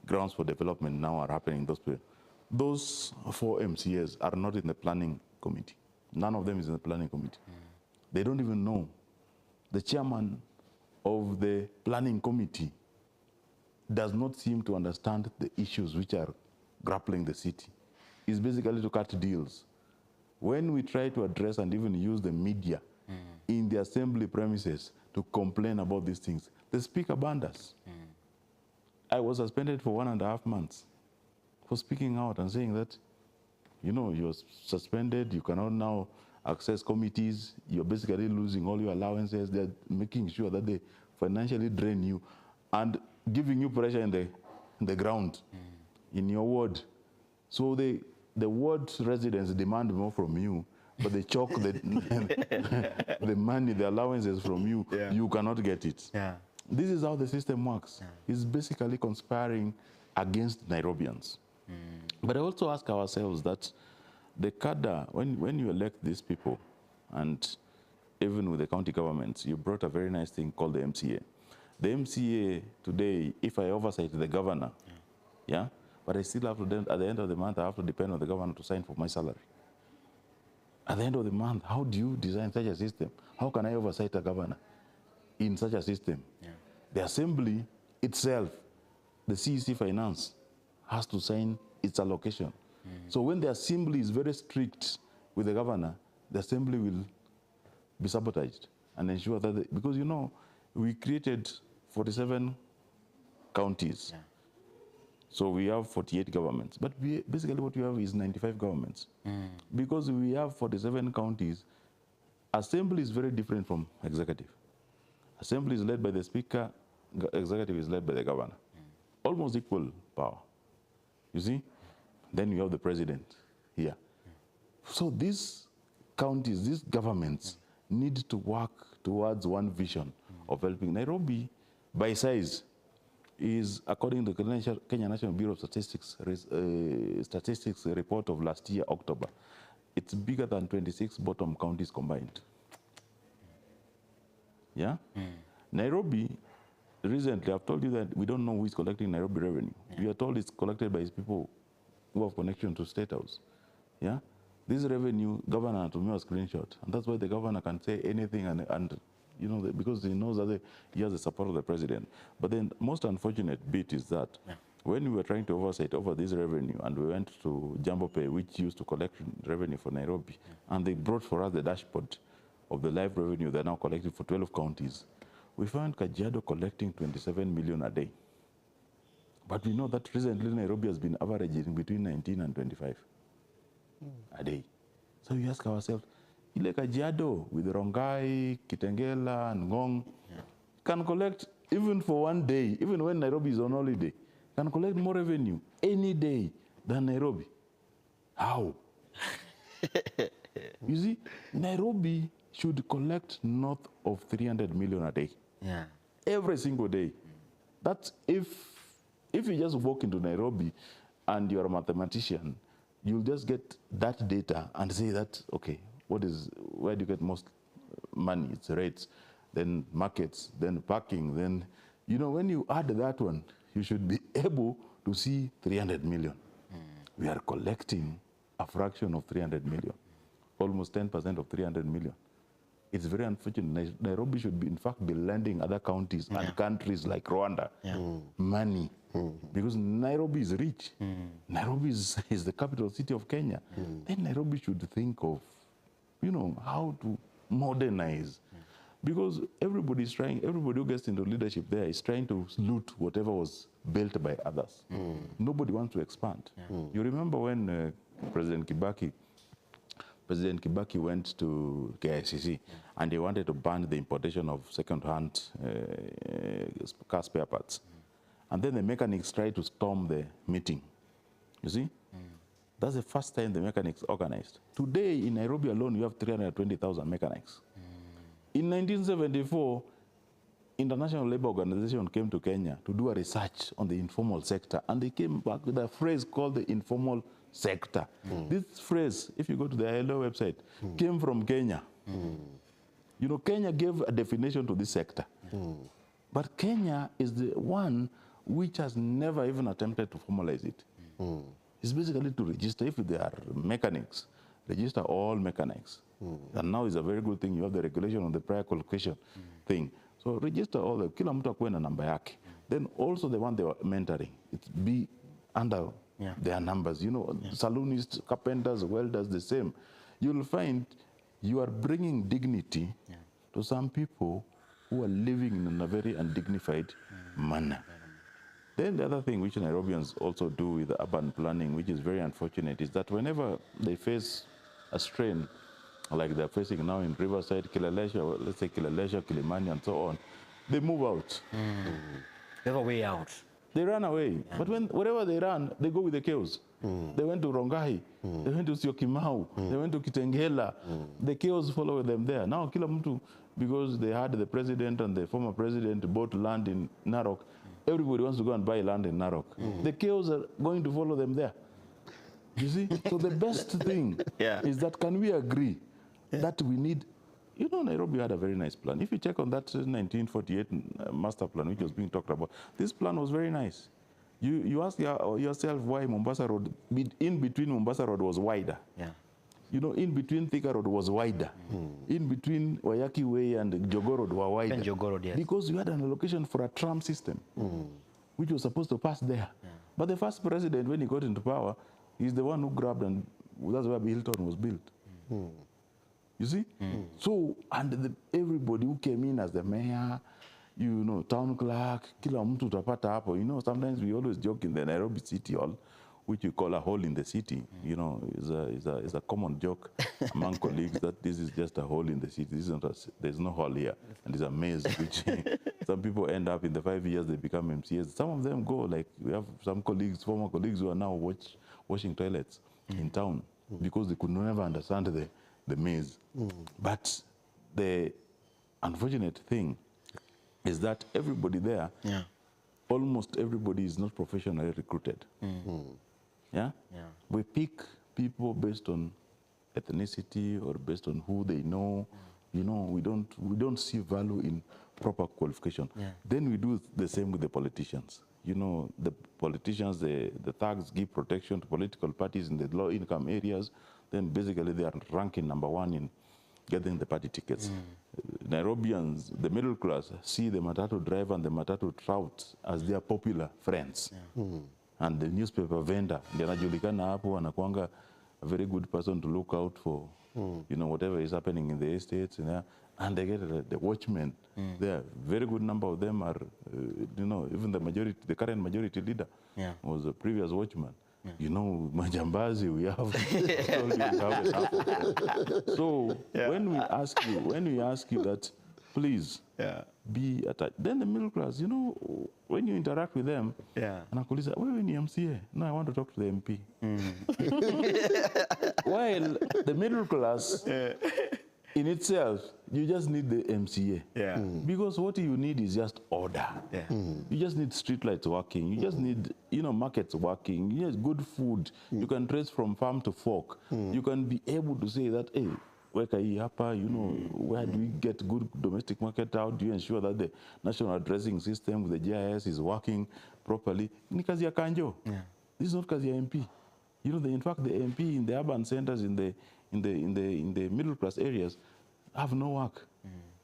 grounds for development now are happening in those places. Those 4 MCAs are not in the planning committee. None of them is in the planning committee. They don't even know. The chairman of the planning committee does not seem to understand the issues which are grappling the city. It's basically to cut deals. When we try to address and even use the media in the assembly premises to complain about these things, the speaker banned us. I was suspended for 1.5 months for speaking out and saying that, you know, you're suspended, you cannot now access committees, you're basically losing all your allowances. They're making sure that they financially drain you and giving you pressure in the ground, in your ward. So the ward residents demand more from you, but they choke the money, the allowances from you, you cannot get it. This is how the system works. It's basically conspiring against Nairobians. But I also ask ourselves that the cadre, when you elect these people, and even with the county governments, you brought a very nice thing called the MCA. The MCA today, if I oversight the governor, but I still have to, at the end of the month, I have to depend on the governor to sign for my salary. At the end of the month, how do you design such a system? How can I oversight a governor in such a system? The assembly itself, the CEC finance, has to sign its allocation. So when the assembly is very strict with the governor, the assembly will be sabotaged and ensure that, because you know, we created 47 counties. So we have 48 governments, but basically what we have is 95 governments. Because we have 47 counties, assembly is very different from executive. Assembly is led by the speaker, executive is led by the governor. Almost equal power, you see? Then you have the president here. So these counties, these governments need to work towards one vision of helping. Nairobi, by size, is, according to the Kenya National Bureau of Statistics statistics report of last year, October, it's bigger than 26 bottom counties combined. Nairobi, recently, I've told you that we don't know who is collecting Nairobi revenue. We are told it's collected by people who have connection to State House. This revenue, governor to me a screenshot. And that's why the governor can say anything and because he knows that he has the support of the president. But then most unfortunate bit is that when we were trying to oversight over this revenue, and we went to Jambo Pay, which used to collect revenue for Nairobi, and they brought for us the dashboard of the live revenue they're now collecting for 12 counties, we found Kajiado collecting 27 million a day. But we know that recently Nairobi has been averaging between 19 and 25 a day. So we ask ourselves, ile Kajiado with Rongai, Kitengela, and Ngong can collect, even for one day, even when Nairobi is on holiday, can collect more revenue any day than Nairobi. How? You see, Nairobi should collect north of 300 million a day. Yeah. Every single day. That's if you just walk into Nairobi and you're a mathematician, you'll just get that data and say that, okay, where do you get most money? It's rates, then markets, then parking, then, when you add that one, you should be able to see 300 million. We are collecting a fraction of 300 million, almost 10% of 300 million. It's very unfortunate. Nairobi should, in fact, be lending other counties and countries like Rwanda money, because Nairobi is rich. Nairobi is the capital city of Kenya. Then Nairobi should think of, how to modernize. Because everybody who gets into leadership there is trying to loot whatever was built by others. Nobody wants to expand. You remember when President Kibaki went to KICC and he wanted to ban the importation of second-hand car spare parts. And then the mechanics tried to storm the meeting. You see? That's the first time the mechanics organized. Today, in Nairobi alone, you have 320,000 mechanics. In 1974, International Labour Organization came to Kenya to do a research on the informal sector, and they came back with a phrase called the informal sector. This phrase, if you go to the ILO website, came from Kenya. Kenya gave a definition to this sector. But Kenya is the one which has never even attempted to formalize it. It's basically to register, if there are mechanics, register all mechanics. And now is a very good thing. You have the regulation on the prior qualification thing. So register all the, kila mtu akuwe na namba yake. Then also the one they were mentoring, it be under their numbers. Saloonists, carpenters, welders, the same. You'll find you are bringing dignity to some people who are living in a very undignified manner. Then the other thing which Nairobians also do with urban planning, which is very unfortunate, is that whenever they face a strain, like they're facing now in Riverside, Kileleshwa, let's say Kileleshwa, Kilimani, and so on, they move out. They have a way out. They run away. But wherever they run, they go with the chaos. They went to Rongai, they went to Syokimau, they went to Kitengela. The chaos followed them there. Now, kila mtu, because they had the president and the former president bought land in Narok, everybody wants to go and buy land in Narok. The chaos are going to follow them there. You see? So the best thing is that, can we agree that we need, Nairobi had a very nice plan. If you check on that 1948 master plan, which was being talked about, this plan was very nice. You ask yourself why Mombasa Road, in between Mombasa Road was wider. In between Thika Road was wider. In between Wayaki Way and Jogoo Road were wider. And Jogoo Road, yes. Because you had an allocation for a tram system, which was supposed to pass there. But the first president, when he got into power, he's the one who grabbed, and that's where Hilton was built. You see? So, and everybody who came in as the mayor, town clerk, kila mtu utapata hapo. Sometimes we always joke in the Nairobi City Hall, which we call a hole in the city, is a common joke among colleagues that this is just a hole in the city. This is not there's no hole here, and it's a maze, which some people end up in the 5 years they become MCAs. Some of them go, like we have some colleagues, former colleagues, who are now washing toilets in town because they could never understand the maze. But the unfortunate thing is that everybody there, almost everybody is not professionally recruited. We pick people based on ethnicity or based on who they know. We don't see value in proper qualification. Then we do the same with the politicians. The politicians, the thugs give protection to political parties in the low-income areas. Then basically they are ranking number one in getting the party tickets. Nairobians, the middle class, see the matatu driver and the matatu trout as their popular friends. And the newspaper vendor, ndiye anajulikana hapo, anakuanga a very good person to look out for, you know, whatever is happening in the estates. And they get the watchmen. There, very good number of them are, you know, even the majority, the current majority leader was a previous watchman. You know, majambazi, we have. So when we ask you that, please be attached. Then the middle class, you know, when you interact with them, anakuuliza, wewe ni MCA? No, I want to talk to the MP. While the middle class, in itself, you just need the MCA. Because what you need is just order. You just need street lights working. You just need, you know, markets working. You need good food. You can trace from farm to fork. You can be able to say that, hey, weka hii hapa, you know, where do we get good domestic market? How do you ensure that the national addressing system with the GIS is working properly? Ni kazi ya kanjo. This is not kazi ya MP. You know, in fact, the MP in the urban centers, in the middle class areas, have no work.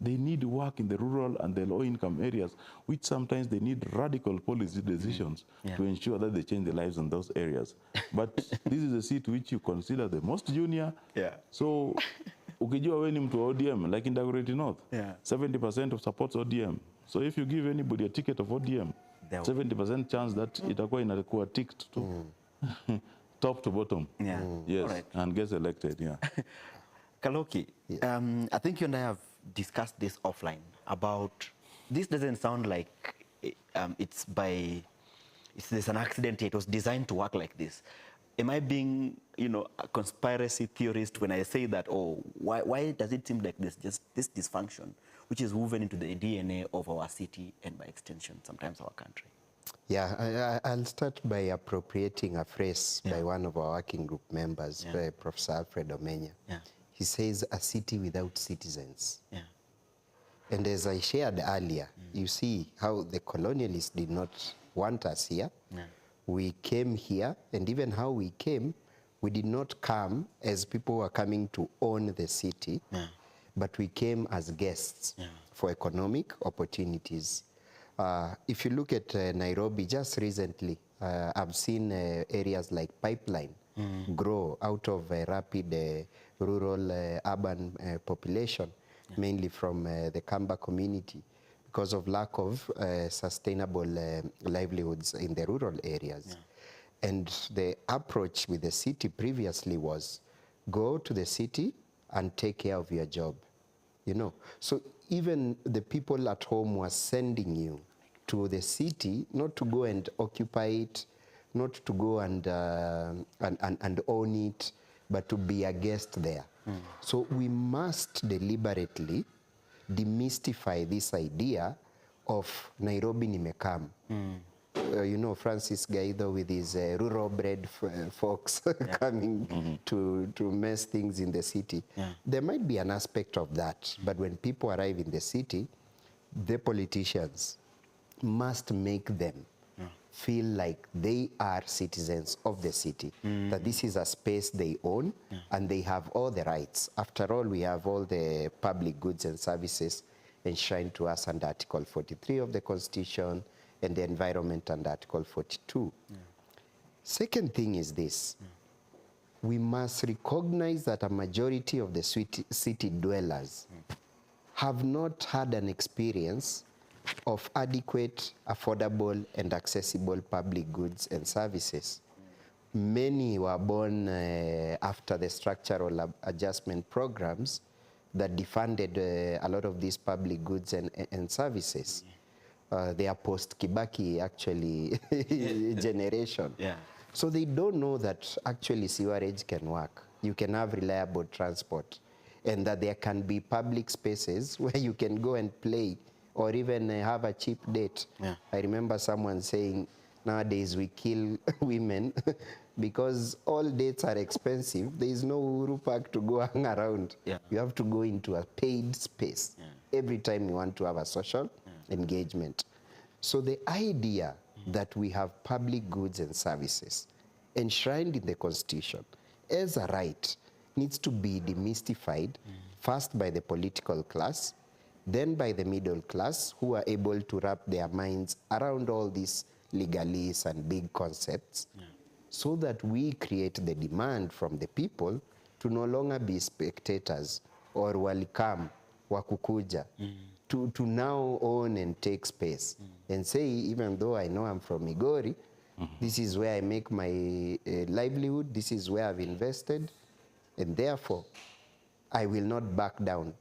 They need work in the rural and the low-income areas, which sometimes they need radical policy decisions to ensure that they change the lives in those areas. But this is a seat which you consider the most junior. So, ukijua we ni mtu wa ODM, like in Dagoretti North, 70% of supports ODM. So if you give anybody a ticket of ODM, 70% chance that itakuwa inakuwa ticked to top to bottom. Yes, right. And gets elected. Kaloki, I think you and I have discussed this offline about, this doesn't sound like there's an accident. It was designed to work like this. Am I being, you know, a conspiracy theorist when I say that, oh, why does it seem like there's just this dysfunction, which is woven into the DNA of our city and by extension, sometimes our country? Yeah, I'll start by appropriating a phrase by one of our working group members, Professor Alfred Omenya. He says, a city without citizens. And as I shared earlier, you see how the colonialists did not want us here. We came here, and even how we came, we did not come as people who are coming to own the city, but we came as guests for economic opportunities. If you look at Nairobi, just recently, I've seen areas like Pipeline grow out of a rapid rural urban population, mainly from the Kamba community, because of lack of sustainable livelihoods in the rural areas. And the approach with the city previously was, go to the city and take care of your job. You know, so even the people at home were sending you to the city, not to go and occupy it, not to go and own it, but to be a guest there. So we must deliberately demystify this idea of Nairobi nimekam. You know, Francis Gaido with his rural-bred folks coming to mess things in the city. There might be an aspect of that, but when people arrive in the city, the politicians must make them feel like they are citizens of the city, that this is a space they own and they have all the rights. After all, we have all the public goods and services enshrined to us under Article 43 of the Constitution and the environment under Article 42. Second thing is this. We must recognize that a majority of the city dwellers have not had an experience of adequate, affordable, and accessible public goods and services. Many were born after the structural adjustment programs that defunded a lot of these public goods and services. They are post-Kibaki, actually, generation. So they don't know that actually sewerage can work. You can have reliable transport, and that there can be public spaces where you can go and play or even have a cheap date. I remember someone saying, nowadays we kill women because all dates are expensive. There is no Uhuru Park to go hang around. You have to go into a paid space every time you want to have a social engagement. So the idea that we have public goods and services enshrined in the Constitution as a right needs to be demystified first by the political class then by the middle class, who are able to wrap their minds around all these legalese and big concepts, so that we create the demand from the people to no longer be spectators or walikam wakukuja, to now own and take space and say, even though I know I'm from Migori, this is where I make my livelihood, this is where I've invested, and therefore I will not back down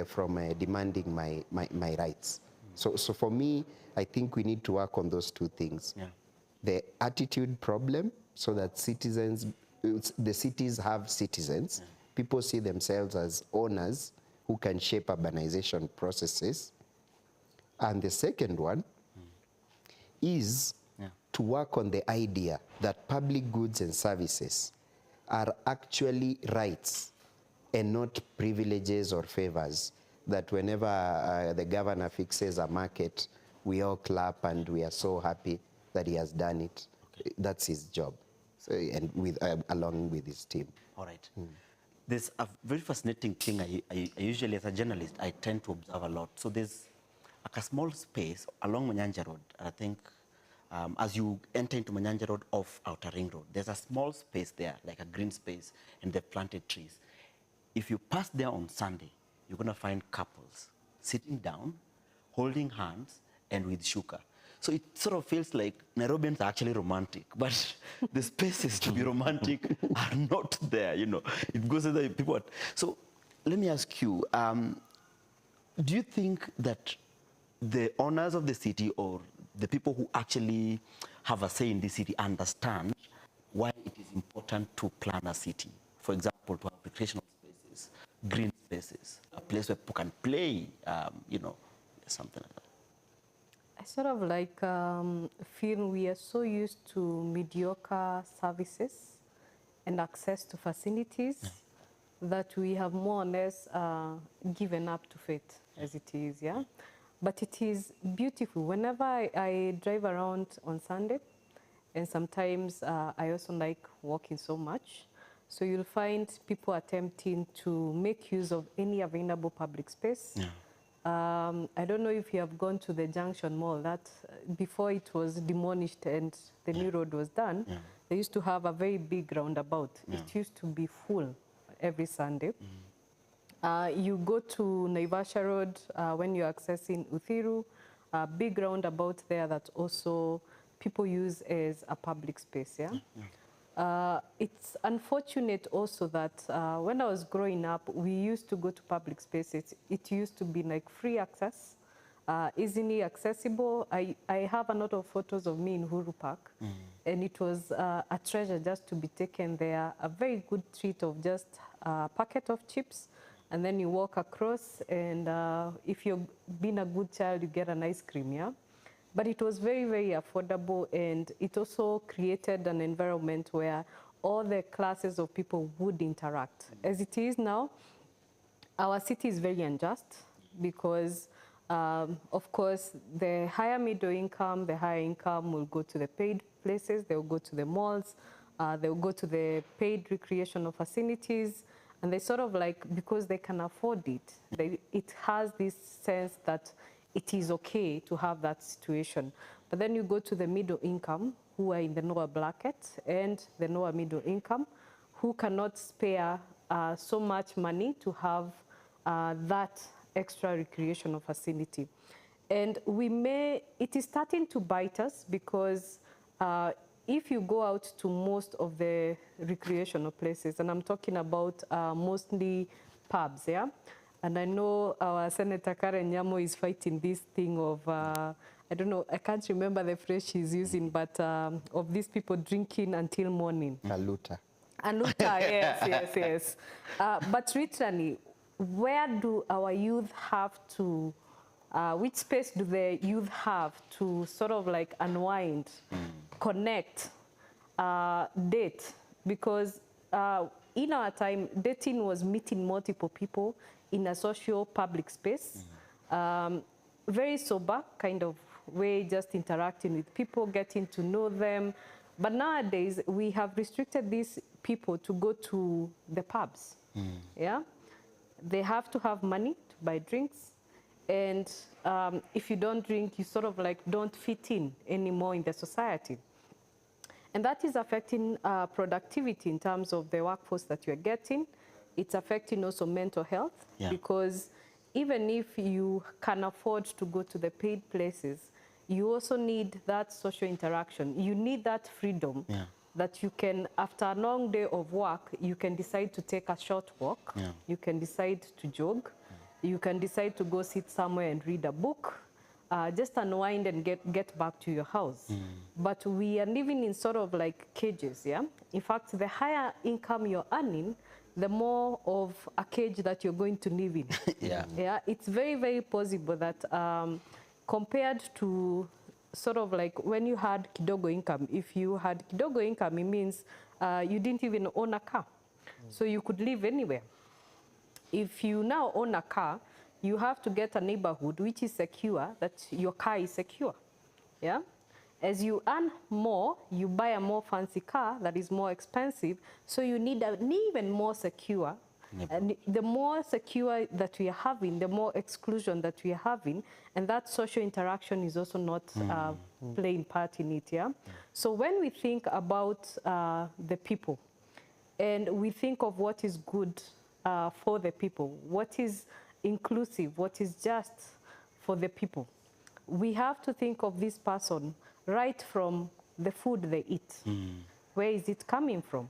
from demanding my rights. So for me, I think we need to work on those two things. The attitude problem, so that the cities have citizens. People see themselves as owners who can shape urbanization processes. And the second one is to work on the idea that public goods and services are actually rights and not privileges or favors, that whenever the governor fixes a market, we all clap and we are so happy that he has done it. That's his job, so, and along with his team. All right. There's a very fascinating thing I usually, as a journalist, I tend to observe a lot. So there's like a small space along Manyanja Road. I think as you enter into Manyanja Road off Outer Ring Road, there's a small space there, like a green space, and they've planted trees. If you pass there on Sunday, you're going to find couples sitting down, holding hands, and with shuka. So it sort of feels like Nairobians are actually romantic, but the spaces to be romantic are not there, you know. It goes to the people. So let me ask you, do you think that the owners of the city or the people who actually have a say in the city understand why it is important to plan a city? For example, to have recreational spaces, green spaces, a place where people can play, you know, something like that. I sort of like feel we are so used to mediocre services and access to facilities that we have more or less given up to fate as it is, yeah? But it is beautiful. Whenever I drive around on Sunday, and sometimes I also like walking so much, so you'll find people attempting to make use of any available public space. I don't know if you have gone to the Junction Mall. That before it was demolished and the new road was done, they used to have a very big roundabout. It used to be full every Sunday. You go to Naivasha Road when you're accessing Uthiru, a big roundabout there that also people use as a public space. It's unfortunate also that when I was growing up, we used to go to public spaces. It used to be like free access, easily accessible. I have a lot of photos of me in Huru Park, and it was a treasure just to be taken there. A very good treat of just a packet of chips, and then you walk across, and if you've been a good child, you get an ice cream, yeah? But it was very, very affordable, and it also created an environment where all the classes of people would interact. As it is now, our city is very unjust because, of course, the higher middle income, the higher income will go to the paid places, they will go to the malls, they will go to the paid recreational facilities, and they sort of like, because they can afford it, it has this sense that it is okay to have that situation. But then you go to the middle income, who are in the lower bracket, and the lower middle income, who cannot spare so much money to have that extra recreational facility. And it is starting to bite us because if you go out to most of the recreational places, and I'm talking about mostly pubs, yeah? And I know our Senator Karen Nyamo is fighting this thing of, I don't know, I can't remember the phrase she's using, but of these people drinking until morning. Aluta. Aluta, yes. But literally, where do our youth have to, which space do the youth have to sort of like unwind, connect, date? Because in our time, dating was meeting multiple people in a social public space, very sober kind of way, just interacting with people, getting to know them. But nowadays, we have restricted these people to go to the pubs, yeah? They have to have money to buy drinks. And if you don't drink, you sort of like don't fit in anymore in the society. And that is affecting productivity in terms of the workforce that you're getting. It's affecting also mental health, because even if you can afford to go to the paid places, you also need that social interaction. You need that freedom that you can, after a long day of work, you can decide to take a short walk. You can decide to jog. You can decide to go sit somewhere and read a book. Just unwind and get back to your house. But we are living in sort of like cages, In fact, the higher income you're earning, the more of a cage that you're going to live in. It's very, very possible that compared to sort of like when you had kidogo income, if you had kidogo income, it means you didn't even own a car. So you could live anywhere. If you now own a car, you have to get a neighborhood which is secure, that your car is secure. As you earn more, you buy a more fancy car that is more expensive, so you need an even more secure. And the more secure that we are having, the more exclusion that we are having, and that social interaction is also not playing part in it. So when we think about the people, and we think of what is good for the people, what is inclusive, what is just for the people, we have to think of this person right from the food they eat. Where is it coming from?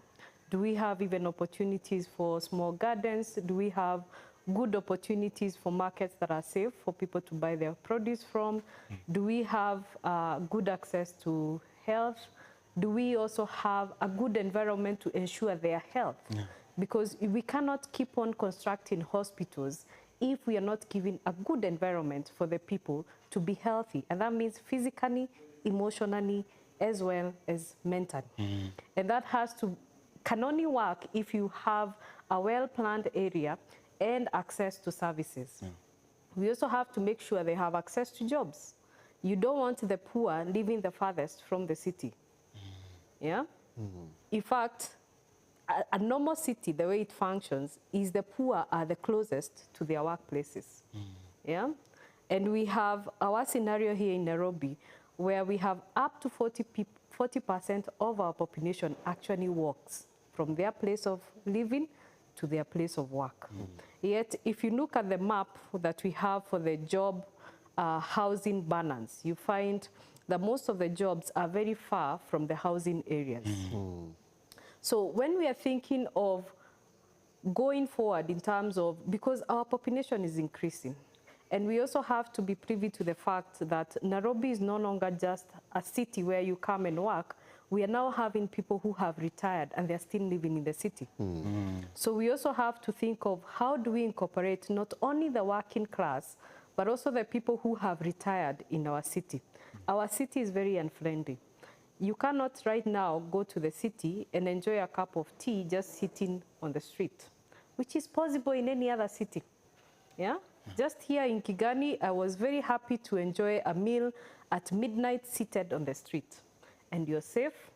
Do we have even opportunities for small gardens? Do we have good opportunities for markets that are safe for people to buy their produce from? Do we have good access to health? Do we also have a good environment to ensure their health? Because we cannot keep on constructing hospitals if we are not giving a good environment for the people to be healthy. And that means physically, emotionally, as well as mentally. And that can only work if you have a well-planned area and access to services. We also have to make sure they have access to jobs. You don't want the poor living the farthest from the city. In fact, a normal city, the way it functions, is the poor are the closest to their workplaces. And we have our scenario here in Nairobi, where we have up to 40% of our population actually works from their place of living to their place of work. Yet, if you look at the map that we have for the job housing balance, you find that most of the jobs are very far from the housing areas. So when we are thinking of going forward in terms of, because our population is increasing, and we also have to be privy to the fact that Nairobi is no longer just a city where you come and work. We are now having people who have retired and they're still living in the city. So we also have to think of how do we incorporate not only the working class, but also the people who have retired in our city. Our city is very unfriendly. You cannot right now go to the city and enjoy a cup of tea just sitting on the street, which is possible in any other city. Just here in Kigani, I was very happy to enjoy a meal at midnight seated on the street. And you're safe,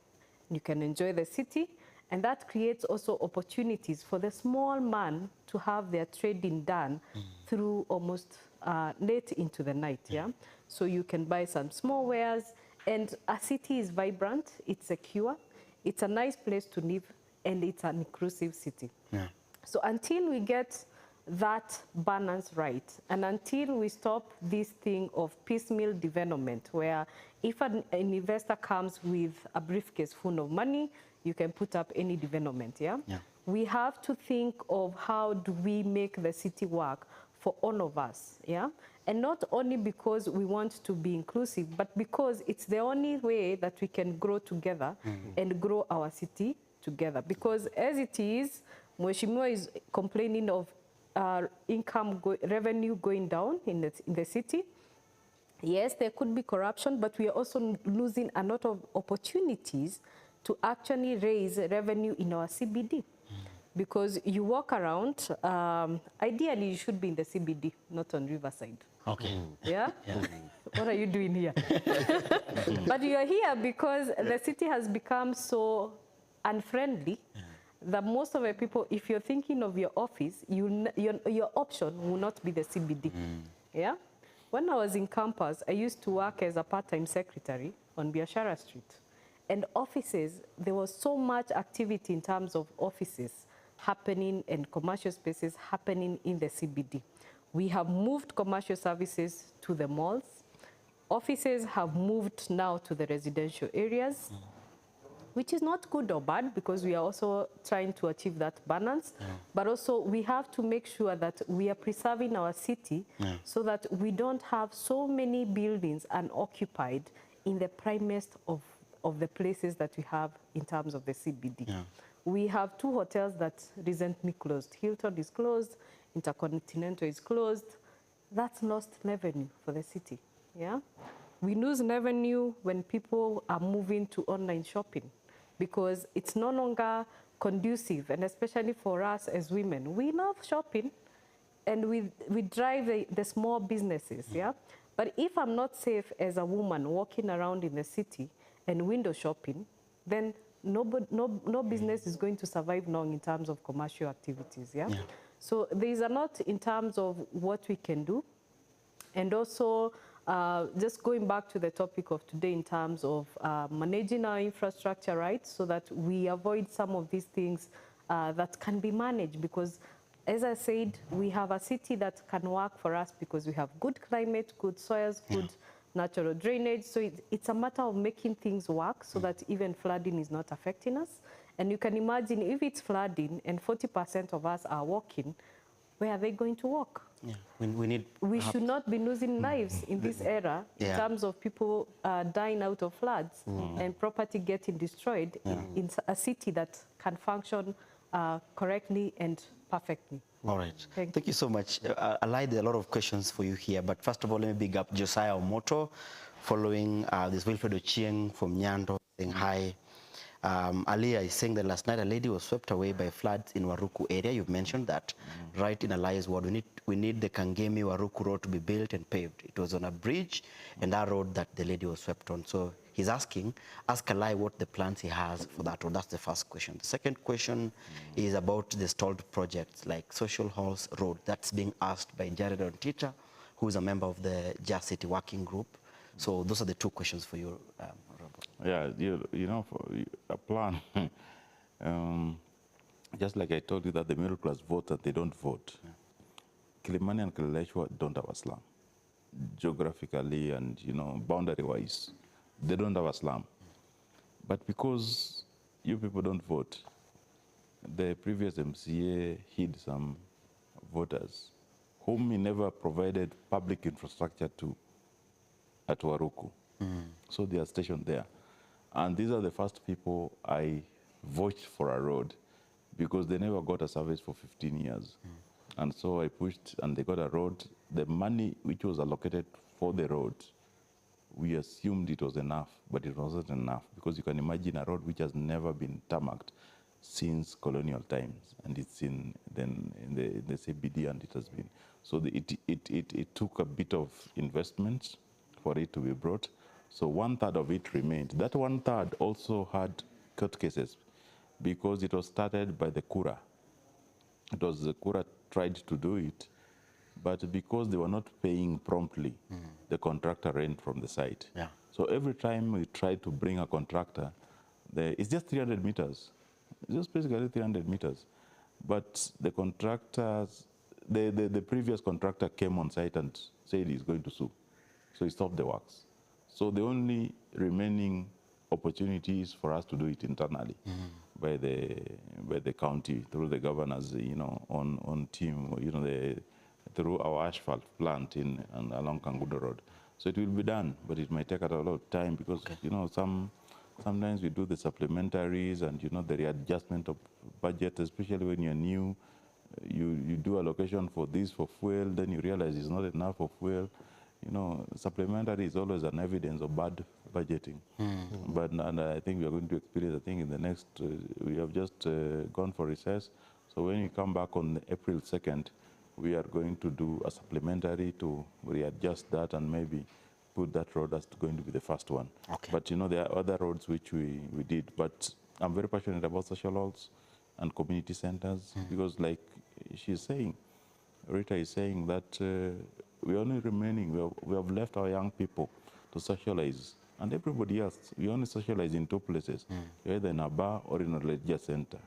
you can enjoy the city, and that creates also opportunities for the small man to have their trading done through almost late into the night. So you can buy some small wares, and a city is vibrant, it's secure, it's a nice place to live, and it's an inclusive city. So until we get that balance right, and until we stop this thing of piecemeal development, where if an investor comes with a briefcase full of money, you can put up any development, we have to think of how do we make the city work for all of us, and not only because we want to be inclusive, but because it's the only way that we can grow together and grow our city together. Because as it is, Mheshimiwa is complaining of revenue going down in the city. Yes, there could be corruption, but we are also losing a lot of opportunities to actually raise revenue in our CBD. Because you walk around, ideally you should be in the CBD, not on Riverside. What are you doing here? But you are here because the city has become so unfriendly that most of the people, if you're thinking of your office, your option will not be the CBD. When I was in campus, I used to work as a part-time secretary on Biashara Street. And offices, there was so much activity in terms of offices happening and commercial spaces happening in the CBD. We have moved commercial services to the malls. Offices have moved now to the residential areas, which is not good or bad because we are also trying to achieve that balance. But also we have to make sure that we are preserving our city so that we don't have so many buildings unoccupied in the primest of the places that we have in terms of the CBD. We have 2 hotels that recently closed. Hilton is closed, Intercontinental is closed. That's lost revenue for the city. We lose revenue when people are moving to online shopping because it's no longer conducive, and especially for us as women. We love shopping and we drive the small businesses, But if I'm not safe as a woman walking around in the city and window shopping, then no business is going to survive long in terms of commercial activities, So there is a lot in terms of what we can do. And also, just going back to the topic of today in terms of managing our infrastructure, right, so that we avoid some of these things that can be managed. Because, as I said, we have a city that can work for us because we have good climate, good soils, good natural drainage. So it's a matter of making things work so that even flooding is not affecting us. And you can imagine if it's flooding and 40% of us are walking, where are they going to walk? We should not be losing lives in this era in terms of people dying out of floods and property getting destroyed in a city that can function correctly and perfectly. All right. Thank you so much. Alai, there are a lot of questions for you here, but first of all, let me big up Josiah Omoto, following this Wilfred Ochieng from Nyando, saying hi. Aliyah is saying that last night a lady was swept away by floods in Waruku area. You've mentioned that, right in Aliyah's ward. We need the Kangemi-Waruku road to be built and paved. It was on a bridge and that road that the lady was swept on. So he's asking, ask Alai what the plans he has for that road. That's the first question. The second question is about the stalled projects like Social Halls Road. That's being asked by Jared Ontita, who is a member of the Just City Working Group. So those are the 2 questions for you, Robert. Yeah, you know, for a plan, just like I told you that the middle class vote that they don't vote. Kilimani and Kileleshwa don't have a slum. Geographically and, you know, boundary-wise, they don't have a slum. But because you people don't vote, the previous MCA hid some voters whom he never provided public infrastructure to at Waruku. So they are stationed there. And these are the first people I voted for a road because they never got a service for 15 years. And so I pushed and they got a road. The money which was allocated for the road, we assumed it was enough, but it wasn't enough because you can imagine a road which has never been tarmacked since colonial times, and it's in the CBD, and it has been. So it took a bit of investment for it to be brought. So 1/3 of it remained. That 1/3 also had court cases because it was started by the Kura. It was the Kura tried to do it, but because they were not paying promptly, the contractor ran from the site. So every time we tried to bring a contractor, it's just 300 meters. It's just basically 300 meters. But the contractors, the previous contractor came on site and said he's going to sue. So he stopped the works. So the only remaining opportunity is for us to do it internally by the county through the governors, you know, on team, you know, through our asphalt plant along Kangudo Road. So it will be done, but it might take a lot of time because you know sometimes we do the supplementaries and you know the readjustment of budget, especially when you're new. You do allocation for this for fuel, then you realize it's not enough for fuel. You know, supplementary is always an evidence of bad budgeting. But and I think we are going to experience, I think in the next, we have just gone for recess. So when we come back on April 2nd, we are going to do a supplementary to readjust that and maybe put that road as going to be the first one. But you know, there are other roads which we did. But I'm very passionate about social halls and community centers because like she's saying, Rita is saying that we're only remaining, we have left our young people to socialize. And everybody else, we only socialize in two places, either in a bar or in a religious center.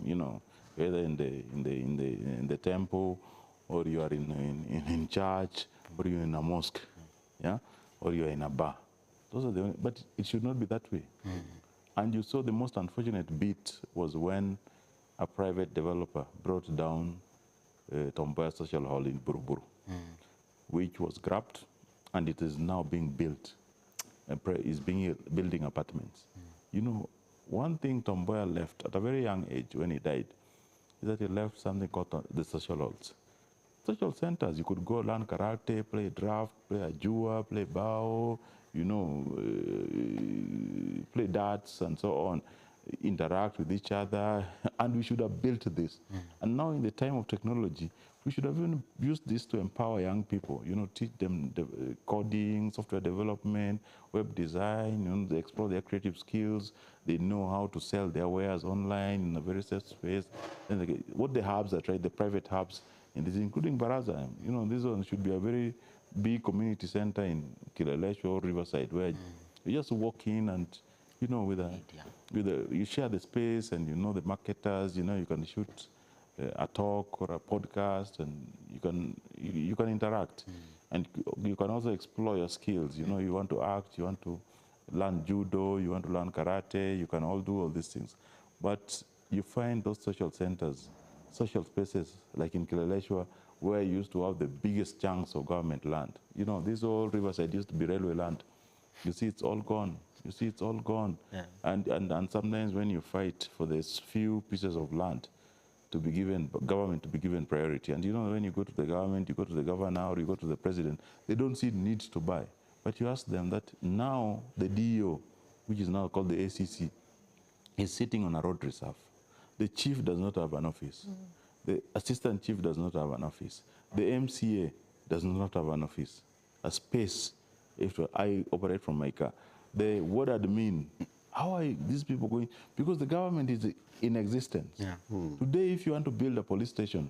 You know, either in the temple, or you are in church, or you're in a mosque, yeah, or you're in a bar. Those are the only, but it should not be that way. And you saw the most unfortunate bit was when a private developer brought down Tomboya Social Hall in Buruburu, which was grabbed, and it is now being built. Is building apartments. You know, one thing Tomboya left at a very young age when he died is that he left something called the social halls. Social centers, you could go learn karate, play draft, play ajua, play bao, you know, play darts and so on, interact with each other, and we should have built this. And now in the time of technology, we should have even used this to empower young people, you know, teach them coding, software development, web design, you know, they explore their creative skills, they know how to sell their wares online in a very safe space. And what the hubs are, right, the private hubs, in this, including Baraza, you know, this one should be a very big community center in Kileleshwa or Riverside, where you just walk in and, you know, you share the space, and you know the marketers, you know, you can shoot a talk or a podcast, and you can interact, and you can also explore your skills. You know, you want to act, you want to learn judo, you want to learn karate, you can all do all these things. But you find those social centers, social spaces like in Kileleshwa, where you used to have the biggest chunks of government land. You know, this whole Riverside used to be railway land. You see, it's all gone. You see, it's all gone. Yeah. And sometimes when you fight for these few pieces of land to be given, government to be given priority, and you know, when you go to the government, you go to the governor, or you go to the president, they don't see need to buy. But you ask them that now the DEO, which is now called the ACC, is sitting on a road reserve. The chief does not have an office. The assistant chief does not have an office. The MCA does not have an office, a space. If I operate from my car, the ward admin, how are these people going? Because the government is in existence. Yeah. Today, if you want to build a police station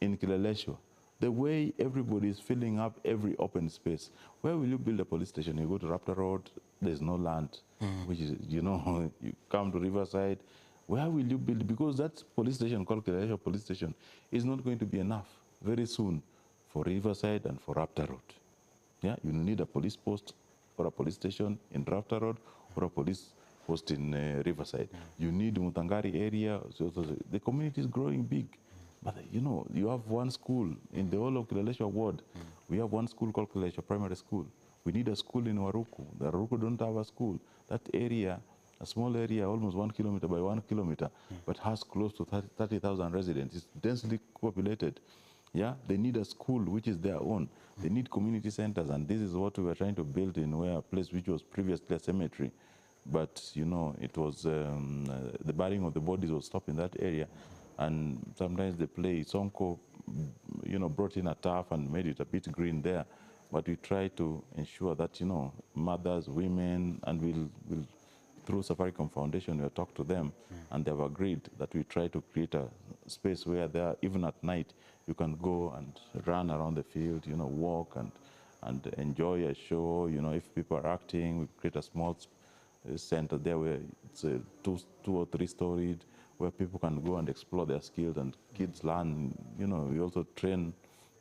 in Kileleshwa, the way everybody is filling up every open space, where will you build a police station? You go to Raptor Road, there's no land, which is, you know, you come to Riverside, where will you build? Because that police station called Kileleshwa Police Station is not going to be enough very soon for Riverside and for Raptor Road. Yeah, you need a police post or a police station in Raptor Road or a police post in Riverside. You need Mutangari area. So the community is growing big. But you know, you have one school in the whole of Kileleshwa Ward. We have one school called Kileleshwa Primary School. We need a school in Waruku. The Waruku don't have a school. That area, a small area, almost 1 kilometer by 1 kilometer, but has close to 30,000 residents. It's densely populated. Yeah, they need a school which is their own. They need community centers, and this is what we were trying to build in a place which was previously a cemetery. But, you know, it was, the burying of the bodies was stopped in that area. And sometimes they play, Sonko, you know, brought in a turf and made it a bit green there. But we try to ensure that, you know, mothers, women, and we'll through Safaricom Foundation, we'll talk to them, and they've agreed that we try to create a space where there, even at night, you can go and run around the field, you know, walk and enjoy a show. You know, if people are acting, we create a small center there where it's two or three storied, where people can go and explore their skills, and kids learn. You know, we also train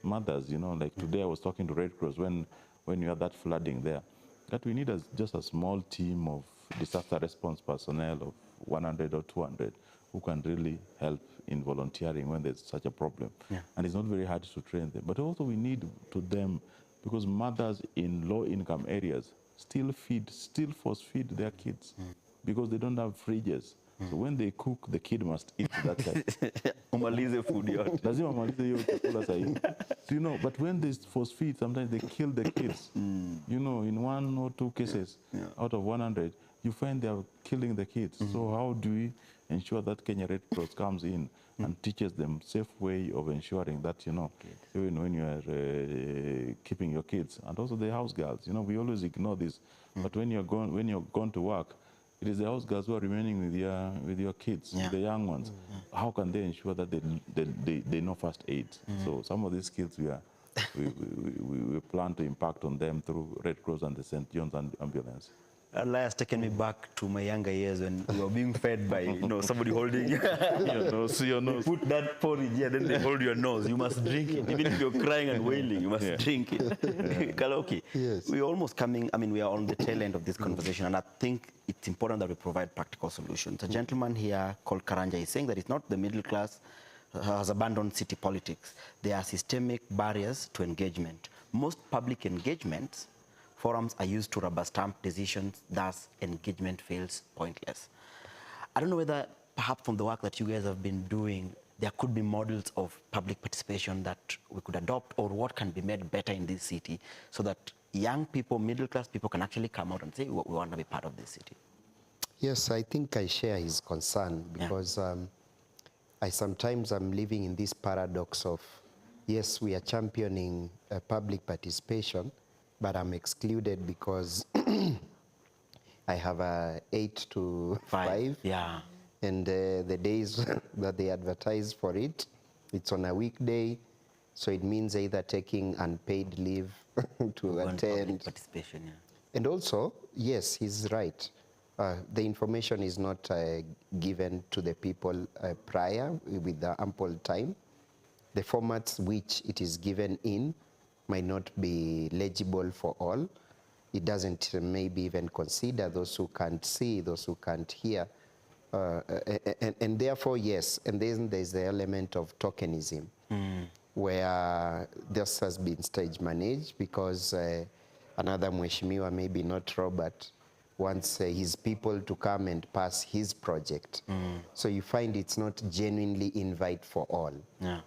mothers, you know, like today I was talking to Red Cross when you had that flooding there, that we need just a small team of disaster response personnel of 100 or 200 who can really help in volunteering when there's such a problem. Yeah. And it's not very hard to train them. But also we need to them, because mothers in low-income areas still force feed their kids because they don't have fridges. So when they cook, the kid must eat that time. Umalize food yote. Lazima umalize hiyo chakula sahihi. So, you know, but when they force feed, sometimes they kill the kids. You know, in 1 or 2 cases out of 100, you find they are killing the kids. So how do we ensure that Kenya Red Cross comes in and teaches them safe way of ensuring that, you know, even when you are keeping your kids, and also the house girls, you know, we always ignore this. But when you're gone to work, it is the house girls who are remaining with your kids, the young ones. How can they ensure that they know first aid? So some of these skills we are we plan to impact on them through Red Cross and the St. John's ambulance. Allah has taken me back to my younger years when we were being fed by somebody holding your nose. They put that porridge here, then they hold your nose. You must drink it. Even if you're crying and wailing, you must drink it. Kaloki, yes. we're almost coming, we are on the tail end of this conversation, and I think it's important that we provide practical solutions. A gentleman here called Karanja is saying that it's not the middle class has abandoned city politics. There are systemic barriers to engagement. Most public engagements forums are used to rubber stamp decisions, thus engagement feels pointless. I don't know whether perhaps from the work that you guys have been doing, there could be models of public participation that we could adopt, or what can be made better in this city so that young people, middle class people can actually come out and say, we want to be part of this city. Yes, I think I share his concern because I sometimes am living in this paradox of, yes, we are championing public participation, but I'm excluded because I have a 8 to 5. Yeah. And the days that they advertise for it, it's on a weekday. So it means either taking unpaid leave to attend. Participation, yeah. And also, yes, he's right. The information is not given to the people prior with the ample time. The formats which it is given in might not be legible for all. It doesn't maybe even consider those who can't see, those who can't hear. And therefore, yes, and then there's the element of tokenism, where this has been stage managed because another Mheshimiwa, maybe not Robert, wants his people to come and pass his project. So you find it's not genuinely invite for all. Yeah.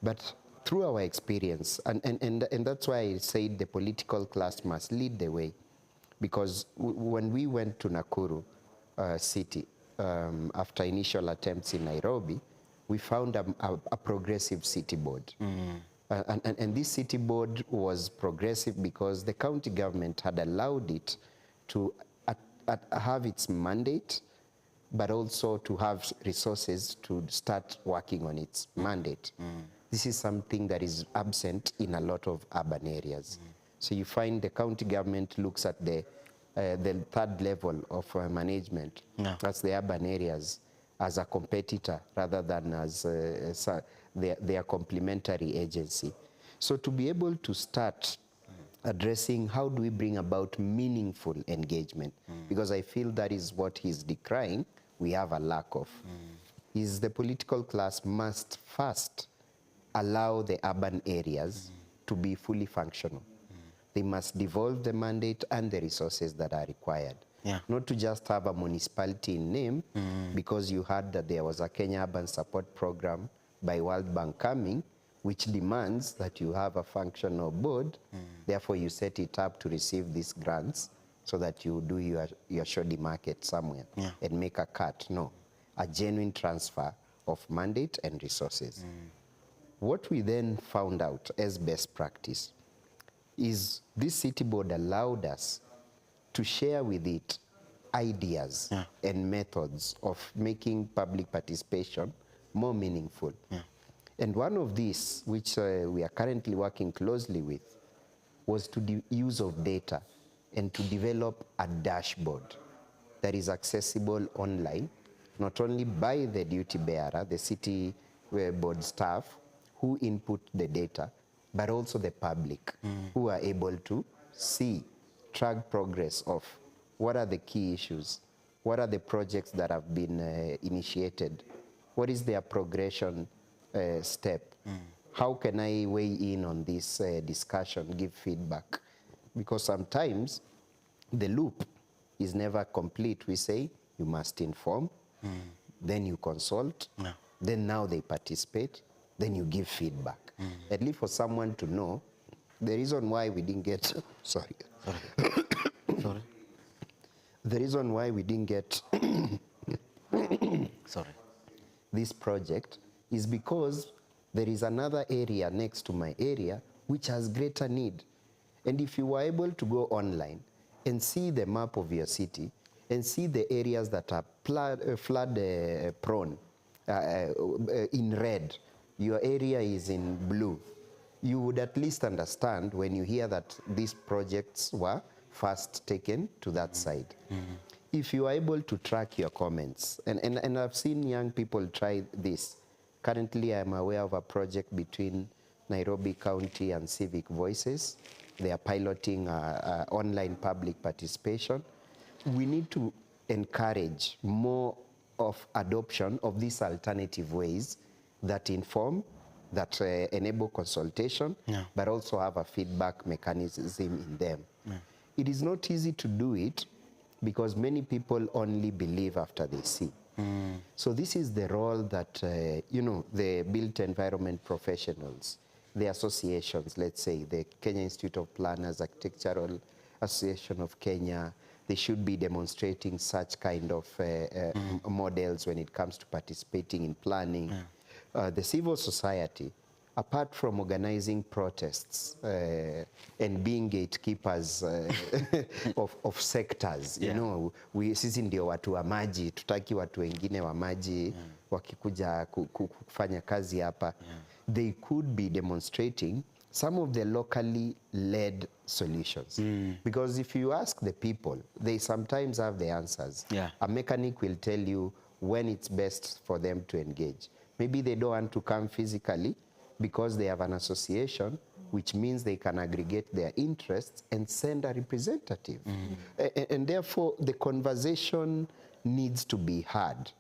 But through our experience, and that's why I said the political class must lead the way, because when we went to Nakuru city, after initial attempts in Nairobi, we found a progressive city board. And this city board was progressive because the county government had allowed it to have its mandate, but also to have resources to start working on its mandate. This is something that is absent in a lot of urban areas. So you find the county government looks at the third level of management, that's the urban areas, as a competitor rather than as their complementary agency. So to be able to start addressing how do we bring about meaningful engagement, because I feel that is what he's decrying we have a lack of, is the political class must first allow the urban areas to be fully functional. They must devolve the mandate and the resources that are required. Not to just have a municipality in name, because you heard that there was a Kenya Urban Support Program by World Bank coming, which demands that you have a functional board. Therefore, you set it up to receive these grants so that you do your shoddy market somewhere and make a cut. No, a genuine transfer of mandate and resources. What we then found out as best practice is this city board allowed us to share with it ideas and methods of making public participation more meaningful. And one of these, which we are currently working closely with, was to the use of data and to develop a dashboard that is accessible online, not only by the duty bearer, the city board staff who input the data, but also the public who are able to see, track progress of what are the key issues, what are the projects that have been initiated, what is their progression step, how can I weigh in on this discussion, give feedback, because sometimes the loop is never complete. We say you must inform, then you consult, then now they participate, then you give feedback. At least for someone to know the reason why we didn't get, sorry. The reason why we didn't get this project is because there is another area next to my area which has greater need. And if you were able to go online and see the map of your city and see the areas that are flood prone in red, your area is in blue, you would at least understand when you hear that these projects were first taken to that side. If you are able to track your comments, and I've seen young people try this. Currently, I'm aware of a project between Nairobi County and Civic Voices. They are piloting online public participation. We need to encourage more of adoption of these alternative ways that inform, that enable consultation, but also have a feedback mechanism in them. It is not easy to do it because many people only believe after they see. So this is the role that, you know, the built environment professionals, the associations, let's say, the Kenya Institute of Planners, Architectural Association of Kenya, they should be demonstrating such kind of models when it comes to participating in planning. The civil society, apart from organizing protests and being gatekeepers of sectors, you know, sisi ndio watu wa maji, tutaki watu wengine wa maji wakikuja kufanya kazi hapa. They could be demonstrating some of the locally led solutions. Because if you ask the people, they sometimes have the answers. A mechanic will tell you when it's best for them to engage. Maybe they don't want to come physically because they have an association, which means they can aggregate their interests and send a representative. And therefore, the conversation needs to be had.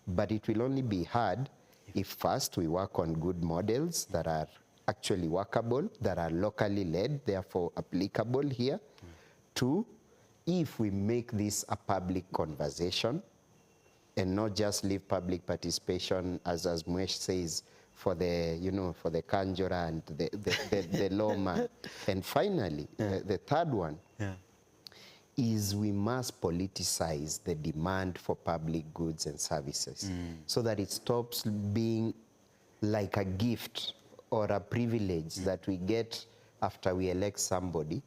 But it will only be had if first we work on good models that are actually workable, that are locally led, therefore applicable here. Two, if we make this a public conversation and not just leave public participation, as Mwesh says, for the, you know, for the conjurer and the lawman. And finally, the third one is we must politicize the demand for public goods and services so that it stops being like a gift or a privilege that we get after we elect somebody,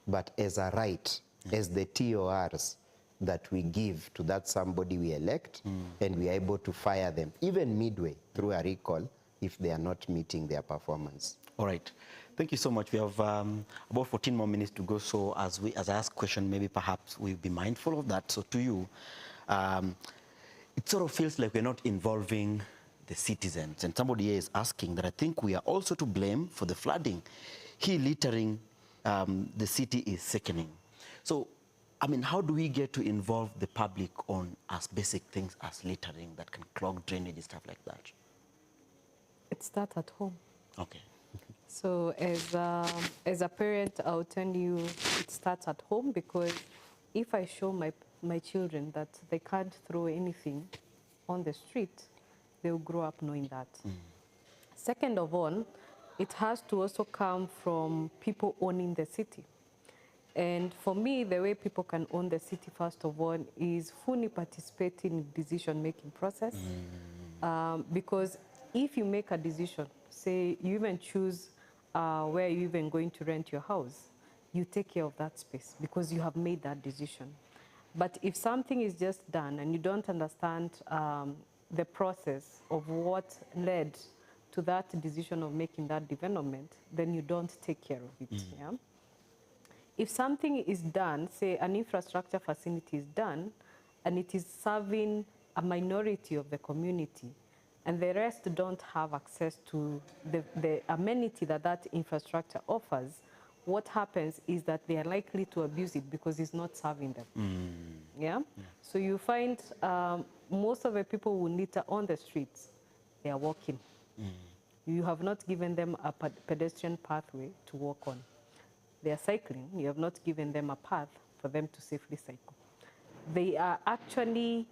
but as a right, as the TORs that we give to that somebody we elect, and we are able to fire them, even midway through a recall, if they are not meeting their performance. All right. Thank you so much. We have about 14 more minutes to go. So as I ask question, maybe perhaps we'll be mindful of that. So to you, it sort of feels like we're not involving the citizens. And somebody here is asking that I think we are also to blame for the flooding. Littering the city is sickening. So, I mean, how do we get to involve the public on as basic things as littering that can clog drainage and stuff like that? It starts at home. Okay. So as a parent, I'll tell you it starts at home, because if I show my children that they can't throw anything on the street, they'll grow up knowing that. Second of all, it has to also come from people owning the city. And for me, the way people can own the city, first of all, is fully participating in the decision-making process. Because if you make a decision, say you even choose where you're even going to rent your house, you take care of that space because you have made that decision. But if something is just done and you don't understand the process of what led to that decision of making that development, then you don't take care of it. Yeah? If something is done, say an infrastructure facility is done, and it is serving a minority of the community, and the rest don't have access to the amenity that that infrastructure offers, what happens is that they are likely to abuse it because it's not serving them. Yeah? So you find most of the people who litter on the streets, they are walking. You have not given them a pedestrian pathway to walk on. They are cycling. You have not given them a path for them to safely cycle. They actually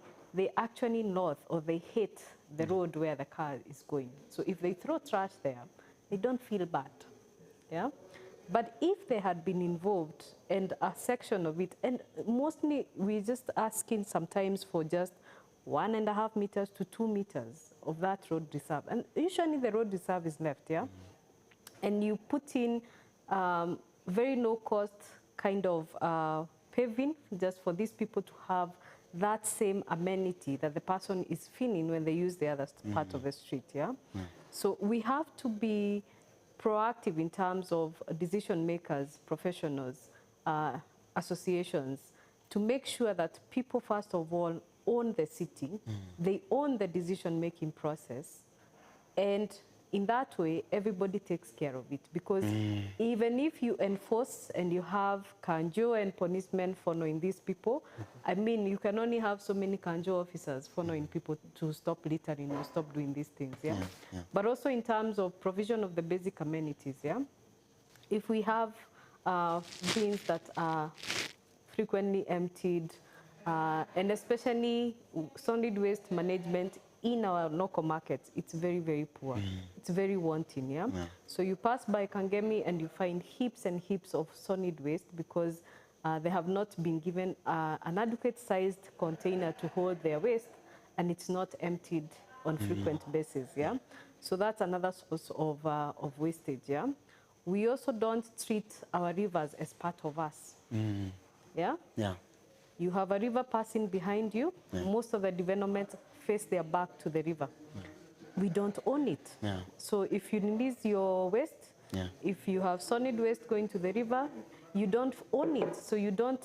north, or they hate the road where the car is going. So if they throw trash there, they don't feel bad. Yeah? But if they had been involved and a section of it, and mostly we're just asking sometimes for just 1.5 meters to 2 meters of that road reserve. And usually the road reserve is left, yeah? And you put in very low cost kind of paving just for these people to have that same amenity that the person is feeling when they use the other part of the street, yeah? So we have to be proactive in terms of decision makers, professionals, associations, to make sure that people, first of all, own the city, they own the decision-making process, and in that way, everybody takes care of it. Because even if you enforce and you have kanjo and punishment following these people, I mean, you can only have so many kanjo officers following people to stop littering or stop doing these things, yeah? But also in terms of provision of the basic amenities, yeah? If we have bins that are frequently emptied, and especially solid waste management in our local markets, it's very, very poor. It's very wanting, yeah? So you pass by Kangemi and you find heaps and heaps of solid waste because they have not been given an adequate sized container to hold their waste, and it's not emptied on frequent basis, yeah? So that's another source of wastage, yeah? We also don't treat our rivers as part of us, yeah? Yeah. You have a river passing behind you. Most of the developments face their back to the river. We don't own it. So if you release your waste, if you have solid waste going to the river, you don't own it. So you don't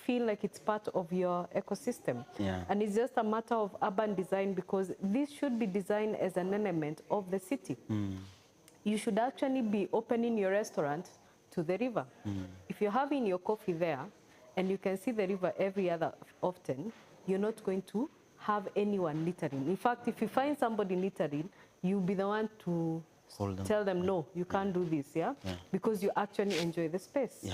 feel like it's part of your ecosystem. And it's just a matter of urban design, because this should be designed as an element of the city. You should actually be opening your restaurant to the river. If you're having your coffee there, and you can see the river every other often, you're not going to have anyone littering. In fact, if you find somebody littering, you'll be the one to tell them, no, you can't do this, yeah? Because you actually enjoy the space.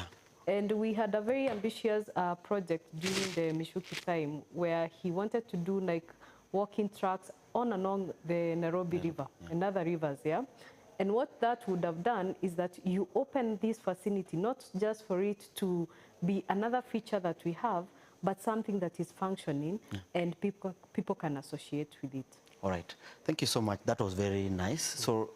And we had a very ambitious project during the Mishuki time where he wanted to do like walking tracks on along the Nairobi River and other rivers, yeah? And what that would have done is that you open this facility, not just for it to be another feature that we have, but something that is functioning and people can associate with it. All right. Thank you so much. That was very nice. So,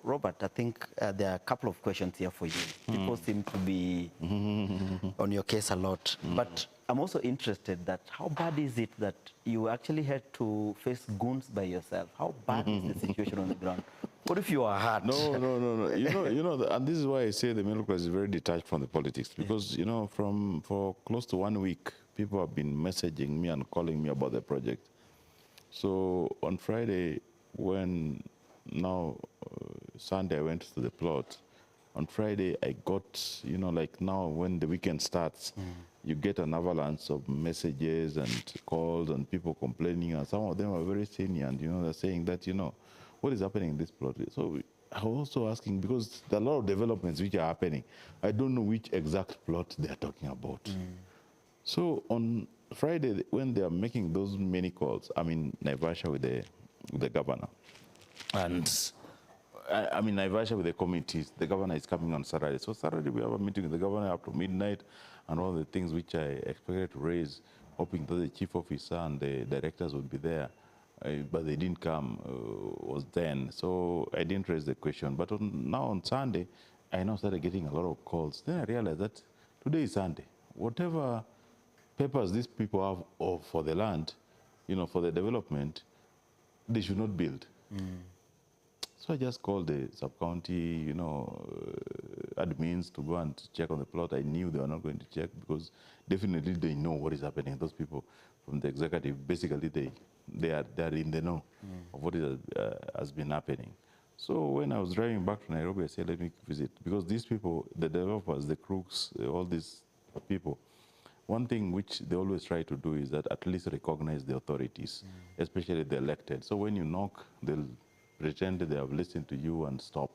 Robert, I think there are a couple of questions here for you. People seem to be on your case a lot. But I'm also interested that how bad is it that you actually had to face goons by yourself? How bad is the situation on the ground? What if you are hurt? No. You know, and this is why I say the middle class is very detached from the politics, because you know, for close to 1 week, people have been messaging me and calling me about the project. So on Friday, when Sunday I went to the plot. On Friday I got, you know, like now when the weekend starts, you get an avalanche of messages and calls and people complaining, and some of them are very senior, and you know, they're saying that, you know, what is happening in this plot? So I was also asking, because there are a lot of developments which are happening. I don't know which exact plot they are talking about. So on Friday, when they are making those many calls, I'm in Naivasha with the governor. And I'm in Naivasha with the committees. The governor is coming on Saturday. So Saturday we have a meeting with the governor up to midnight, and all the things which I expected to raise, hoping that the chief officer and the directors would be there. But they didn't come, was then. So I didn't raise the question. But now on Sunday, I now started getting a lot of calls. Then I realized that today is Sunday. Whatever papers these people have for the land, you know, for the development, they should not build. So I just called the sub-county, you know, admins to go and check on the plot. I knew they were not going to check because definitely they know what is happening. Those people from the executive, basically they are in the know of what has been happening. So when I was driving back to Nairobi, I said, let me visit. Because these people, the developers, the crooks, all these people, one thing which they always try to do is that at least recognize the authorities, especially the elected. So when you knock, they'll pretend they have listened to you and stop.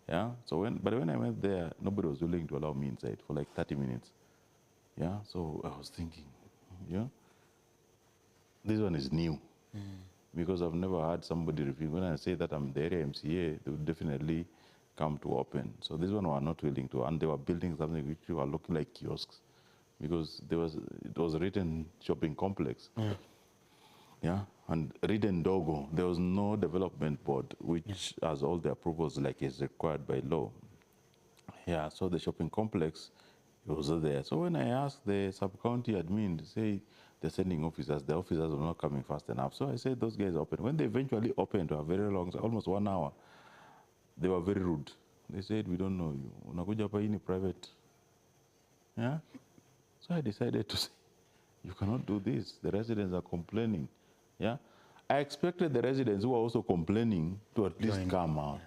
Yeah. So when I went there, nobody was willing to allow me inside for like 30 minutes. Yeah. So I was thinking, yeah, this one is new, because I've never had somebody refuse. When I say that I'm the area MCA, they would definitely come to open. So this one were not willing to, and they were building something which were looking like kiosks, because it was written shopping complex. Yeah, and written Dogo. There was no development board which has all the approvals like is required by law. Yeah, so the shopping complex, it was there. So when I asked the sub-county admin to say they're sending officers, the officers were not coming fast enough. So I said those guys open. When they eventually opened to a very long, almost 1 hour, they were very rude. They said, we don't know you. Unakuja hapa hii ni private. Yeah? So I decided to say, you cannot do this. The residents are complaining. Yeah? I expected the residents who are also complaining to at least come out.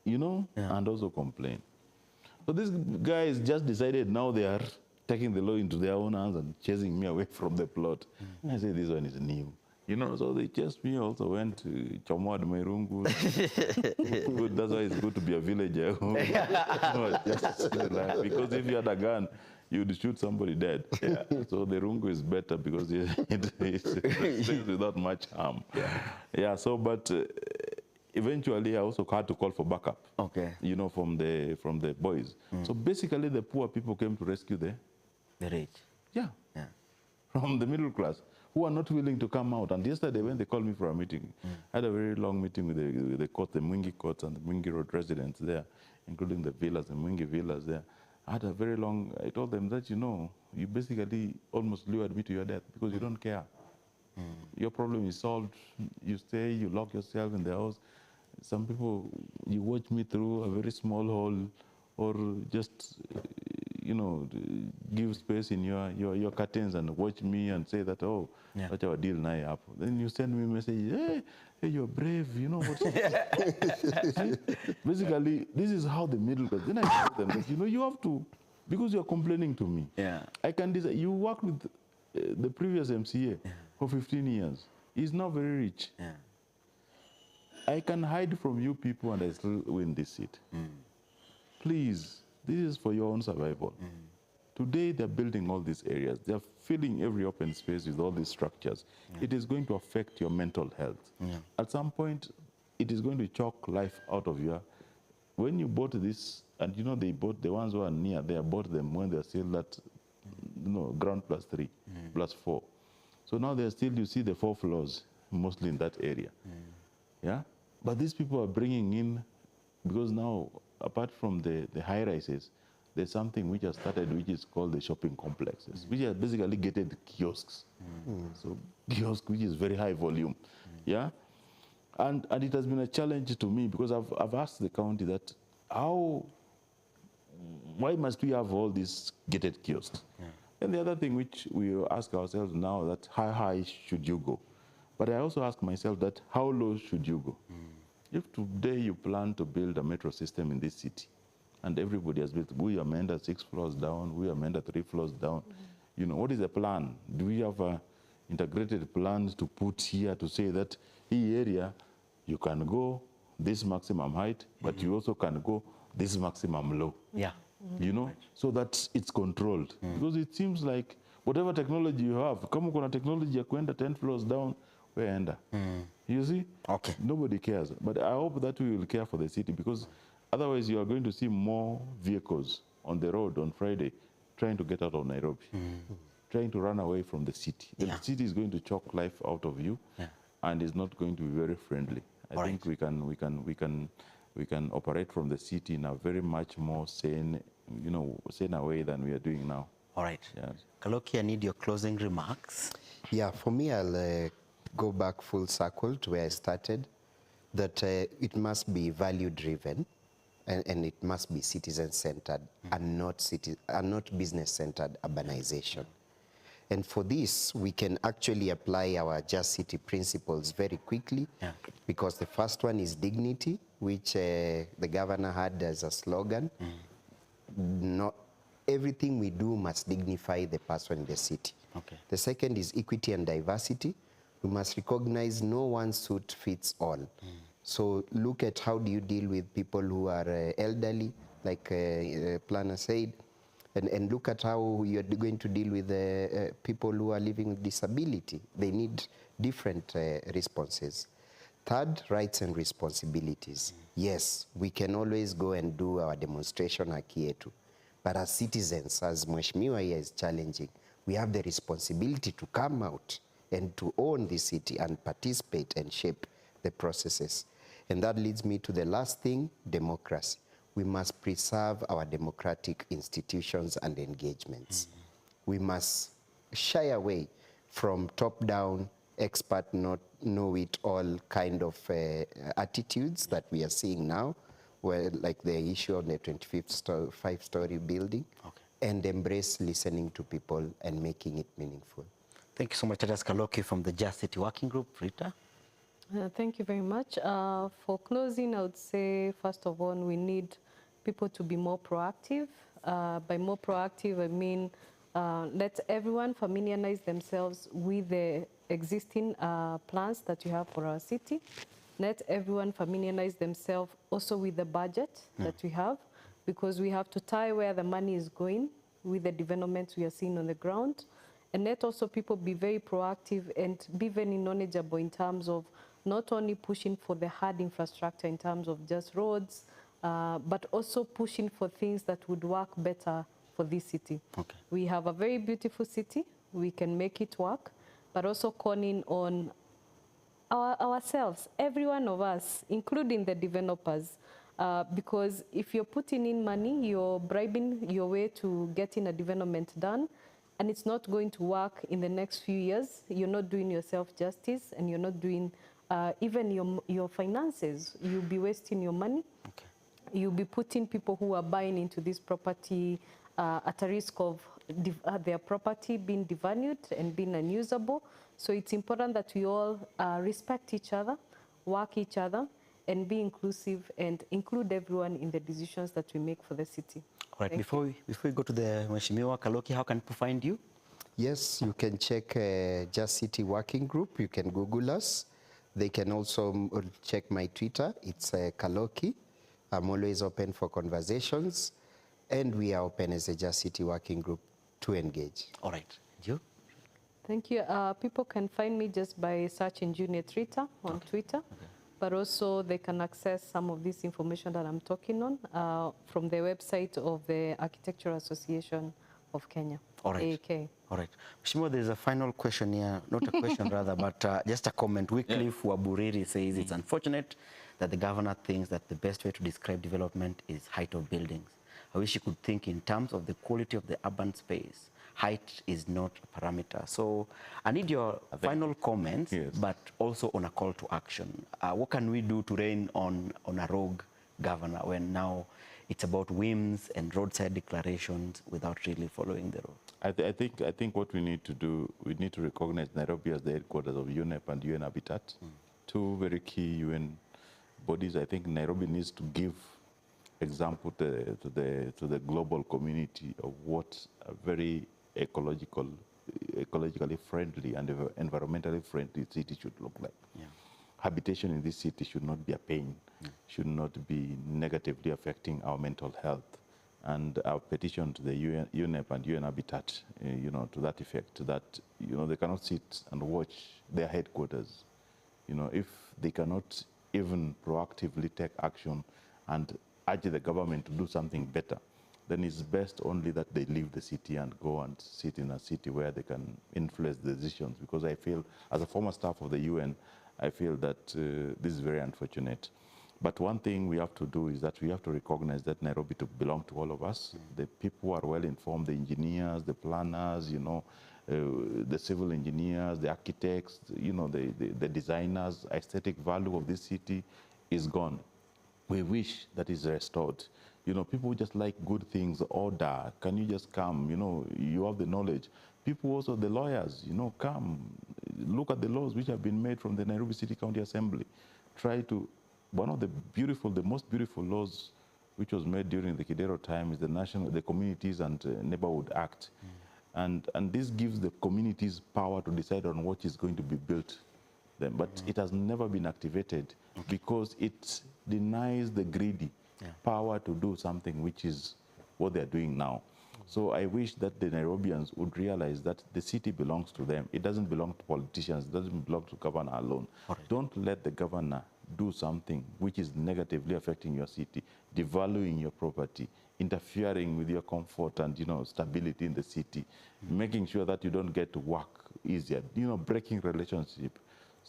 You know, and also complain. So these guys just decided now they are taking the law into their own hands and chasing me away from the plot. I said, this one is new. You know, so they chased me, also went to Chomoad Mairungu. Good, that's why it's good to be a villager. Because if you had a gun, you'd shoot somebody dead. Yeah. So the rungu is better because it stays without much harm. Yeah, so, but eventually I also had to call for backup. Okay. You know, from the boys. So basically the poor people came to rescue the rich. Yeah. From the middle class, who are not willing to come out. And yesterday when they called me for a meeting, I had a very long meeting with the court, the Mwingi court and the Mwingi Road residents there, including the villas, the Mwingi villas there. I had a very long, I told them that, you know, you basically almost lured me to your death because you don't care. Your problem is solved. You stay, you lock yourself in the house. Some people, you watch me through a very small hole or just, you know, give space in your curtains and watch me and say that, oh, that's our deal now up. Then you send me a message, hey, you're brave, you know what? Basically, this is how the middle class, then I tell them that, you know, you have to, because you're complaining to me. I can decide, you worked with the previous MCA for 15 years. He's not very rich. I can hide from you people and I still win this seat. Please, this is for your own survival. Today, they're building all these areas. They're filling every open space with all these structures. It is going to affect your mental health. At some point, it is going to choke life out of you. When you bought this, and you know, they bought the ones who are near, they bought them when they're still at, you know, ground +3, +4. So now they're still, you see the 4 floors, mostly in that area. Yeah? But these people are bringing in, because now, apart from the high rises, there's something which has started which is called the shopping complexes, which are basically gated kiosks. So kiosk which is very high volume. Yeah? And it has been a challenge to me because I've asked the county that why must we have all these gated kiosks? And the other thing which we ask ourselves now that how high should you go? But I also ask myself that how low should you go? If today you plan to build a metro system in this city, and everybody has built, we amend 6 floors down, we amend 3 floors down, you know, what is the plan? Do we have integrated plans to put here to say that in area, you can go this maximum height, but you also can go this maximum low? You know, so that it's controlled. Because it seems like whatever technology you have, kama kuna technology ya kuenda 10 floors down, we enda. You see? Okay. Nobody cares. But I hope that we will care for the city because otherwise you are going to see more vehicles on the road on Friday trying to get out of Nairobi, trying to run away from the city. The city is going to choke life out of you and is not going to be very friendly. I think we can operate from the city in a very much more sane, you know, saner way than we are doing now. All right. Kaloki, I need your closing remarks. Yeah, for me, I'll go back full circle to where I started, that it must be value-driven and it must be citizen-centered and not business-centered urbanization. And for this, we can actually apply our Just City principles very quickly because the first one is dignity, which the governor had as a slogan. Not everything we do must dignify the person in the city. The second is equity and diversity. We must recognize no one suit fits all. So look at how do you deal with people who are elderly, like Planner said, and look at how you're going to deal with people who are living with disability. They need different responses. Third, rights and responsibilities. Yes, we can always go and do our demonstration haki yetu. But as citizens, as Mheshimiwa here is challenging, we have the responsibility to come out and to own the city and participate and shape the processes. And that leads me to the last thing, democracy. We must preserve our democratic institutions and engagements. We must shy away from top-down expert, not know-it-all kind of attitudes that we are seeing now, where like the issue on the 25th five-story building, and embrace listening to people and making it meaningful. Thank you so much, Titus Kaloki from the Just City Working Group. Rita? Thank you very much. For closing, I would say, first of all, we need people to be more proactive. By more proactive, I mean let everyone familiarize themselves with the existing plans that you have for our city. Let everyone familiarize themselves also with the budget that we have, because we have to tie where the money is going with the developments we are seeing on the ground. And let also people be very proactive and be very knowledgeable in terms of not only pushing for the hard infrastructure in terms of just roads, but also pushing for things that would work better for this city. We have a very beautiful city. We can make it work, but also calling on ourselves, every one of us, including the developers, because if you're putting in money, you're bribing your way to getting a development done, and it's not going to work in the next few years. You're not doing yourself justice, and you're not doing even your finances. You'll be wasting your money. You'll be putting people who are buying into this property at a risk of their property being devalued and being unusable. So it's important that we all respect each other, work each other, and be inclusive and include everyone in the decisions that we make for the city. All right, before we go to the Mheshimiwa Kaloki, how can people find you? Yes, you can check Just City Working Group. You can Google us. They can also check my Twitter. It's Kaloki. I'm always open for conversations, and we are open as a Just City Working Group to engage. All right. You? Thank you. People can find me just by searching Junior Rita on Twitter, but also they can access some of this information that I'm talking on from the website of the Architectural Association of Kenya. All right. AAK. All right. Mheshimiwa, there's a final question here, not a question rather, but just a comment. Wycliffe Waburiri says it's unfortunate that the governor thinks that the best way to describe development is height of buildings. I wish he could think in terms of the quality of the urban space. Height is not a parameter. So I need your final comments, but also on a call to action. What can we do to rein on a rogue governor when now it's about whims and roadside declarations without really following the road? I think what we need to do, we need to recognize Nairobi as the headquarters of UNEP and UN Habitat, two very key UN bodies. I think Nairobi needs to give example to the global community of what a very ecologically friendly and environmentally friendly city should look like. Habitation in this city should not be a pain, should not be negatively affecting our mental health. And our petition to the UNEP and UN Habitat, to that effect, that, they cannot sit and watch their headquarters. If they cannot even proactively take action and urge the government to do something better, then it's best only that they leave the city and go and sit in a city where they can influence the decisions. Because I feel, as a former staff of the UN, I feel that this is very unfortunate. But one thing we have to do is that we have to recognize that Nairobi belongs to all of us. The people who are well informed, the engineers, the planners, the civil engineers, the architects, the designers, aesthetic value of this city is gone. We wish that is restored. People just like good things, order. Can you just come? You have the knowledge. People also, the lawyers, come. Look at the laws which have been made from the Nairobi City County Assembly. One of the most beautiful laws which was made during the Kidero time is the Communities and Neighborhood Act. And this gives the communities power to decide on what is going to be built. But it has never been activated because it denies the greedy power to do something which is what they're doing now. So I wish that the Nairobians would realize that the city belongs to them. It doesn't belong to politicians. It doesn't belong to governor alone. Don't let the governor do something which is negatively affecting your city, devaluing your property, interfering with your comfort and stability in the city, making sure that you don't get to work easier, breaking relationships.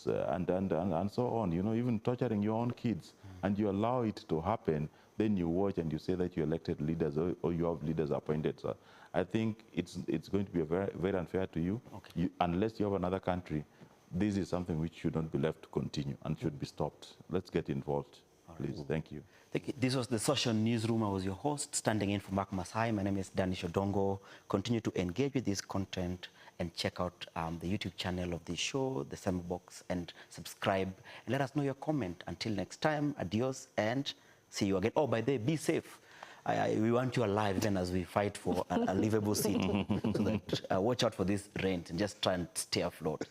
And so on, even torturing your own kids, and you allow it to happen, then you watch and you say that you elected leaders or you have leaders appointed. So I think it's going to be very, very unfair to you, unless you have another country this is something which should not be left to continue and should be stopped. Let's get involved, please. Thank you. This was the Social Newsroom. I was your host, standing in for Mark Masai. My name is Danish Odongo. Continue to engage with this content and check out the YouTube channel of the show, the Sema Box, and subscribe. And let us know your comment. Until next time, adios and see you again. Oh, by the way, be safe. We want you alive even as we fight for a livable city. So that, watch out for this rent and just try and stay afloat.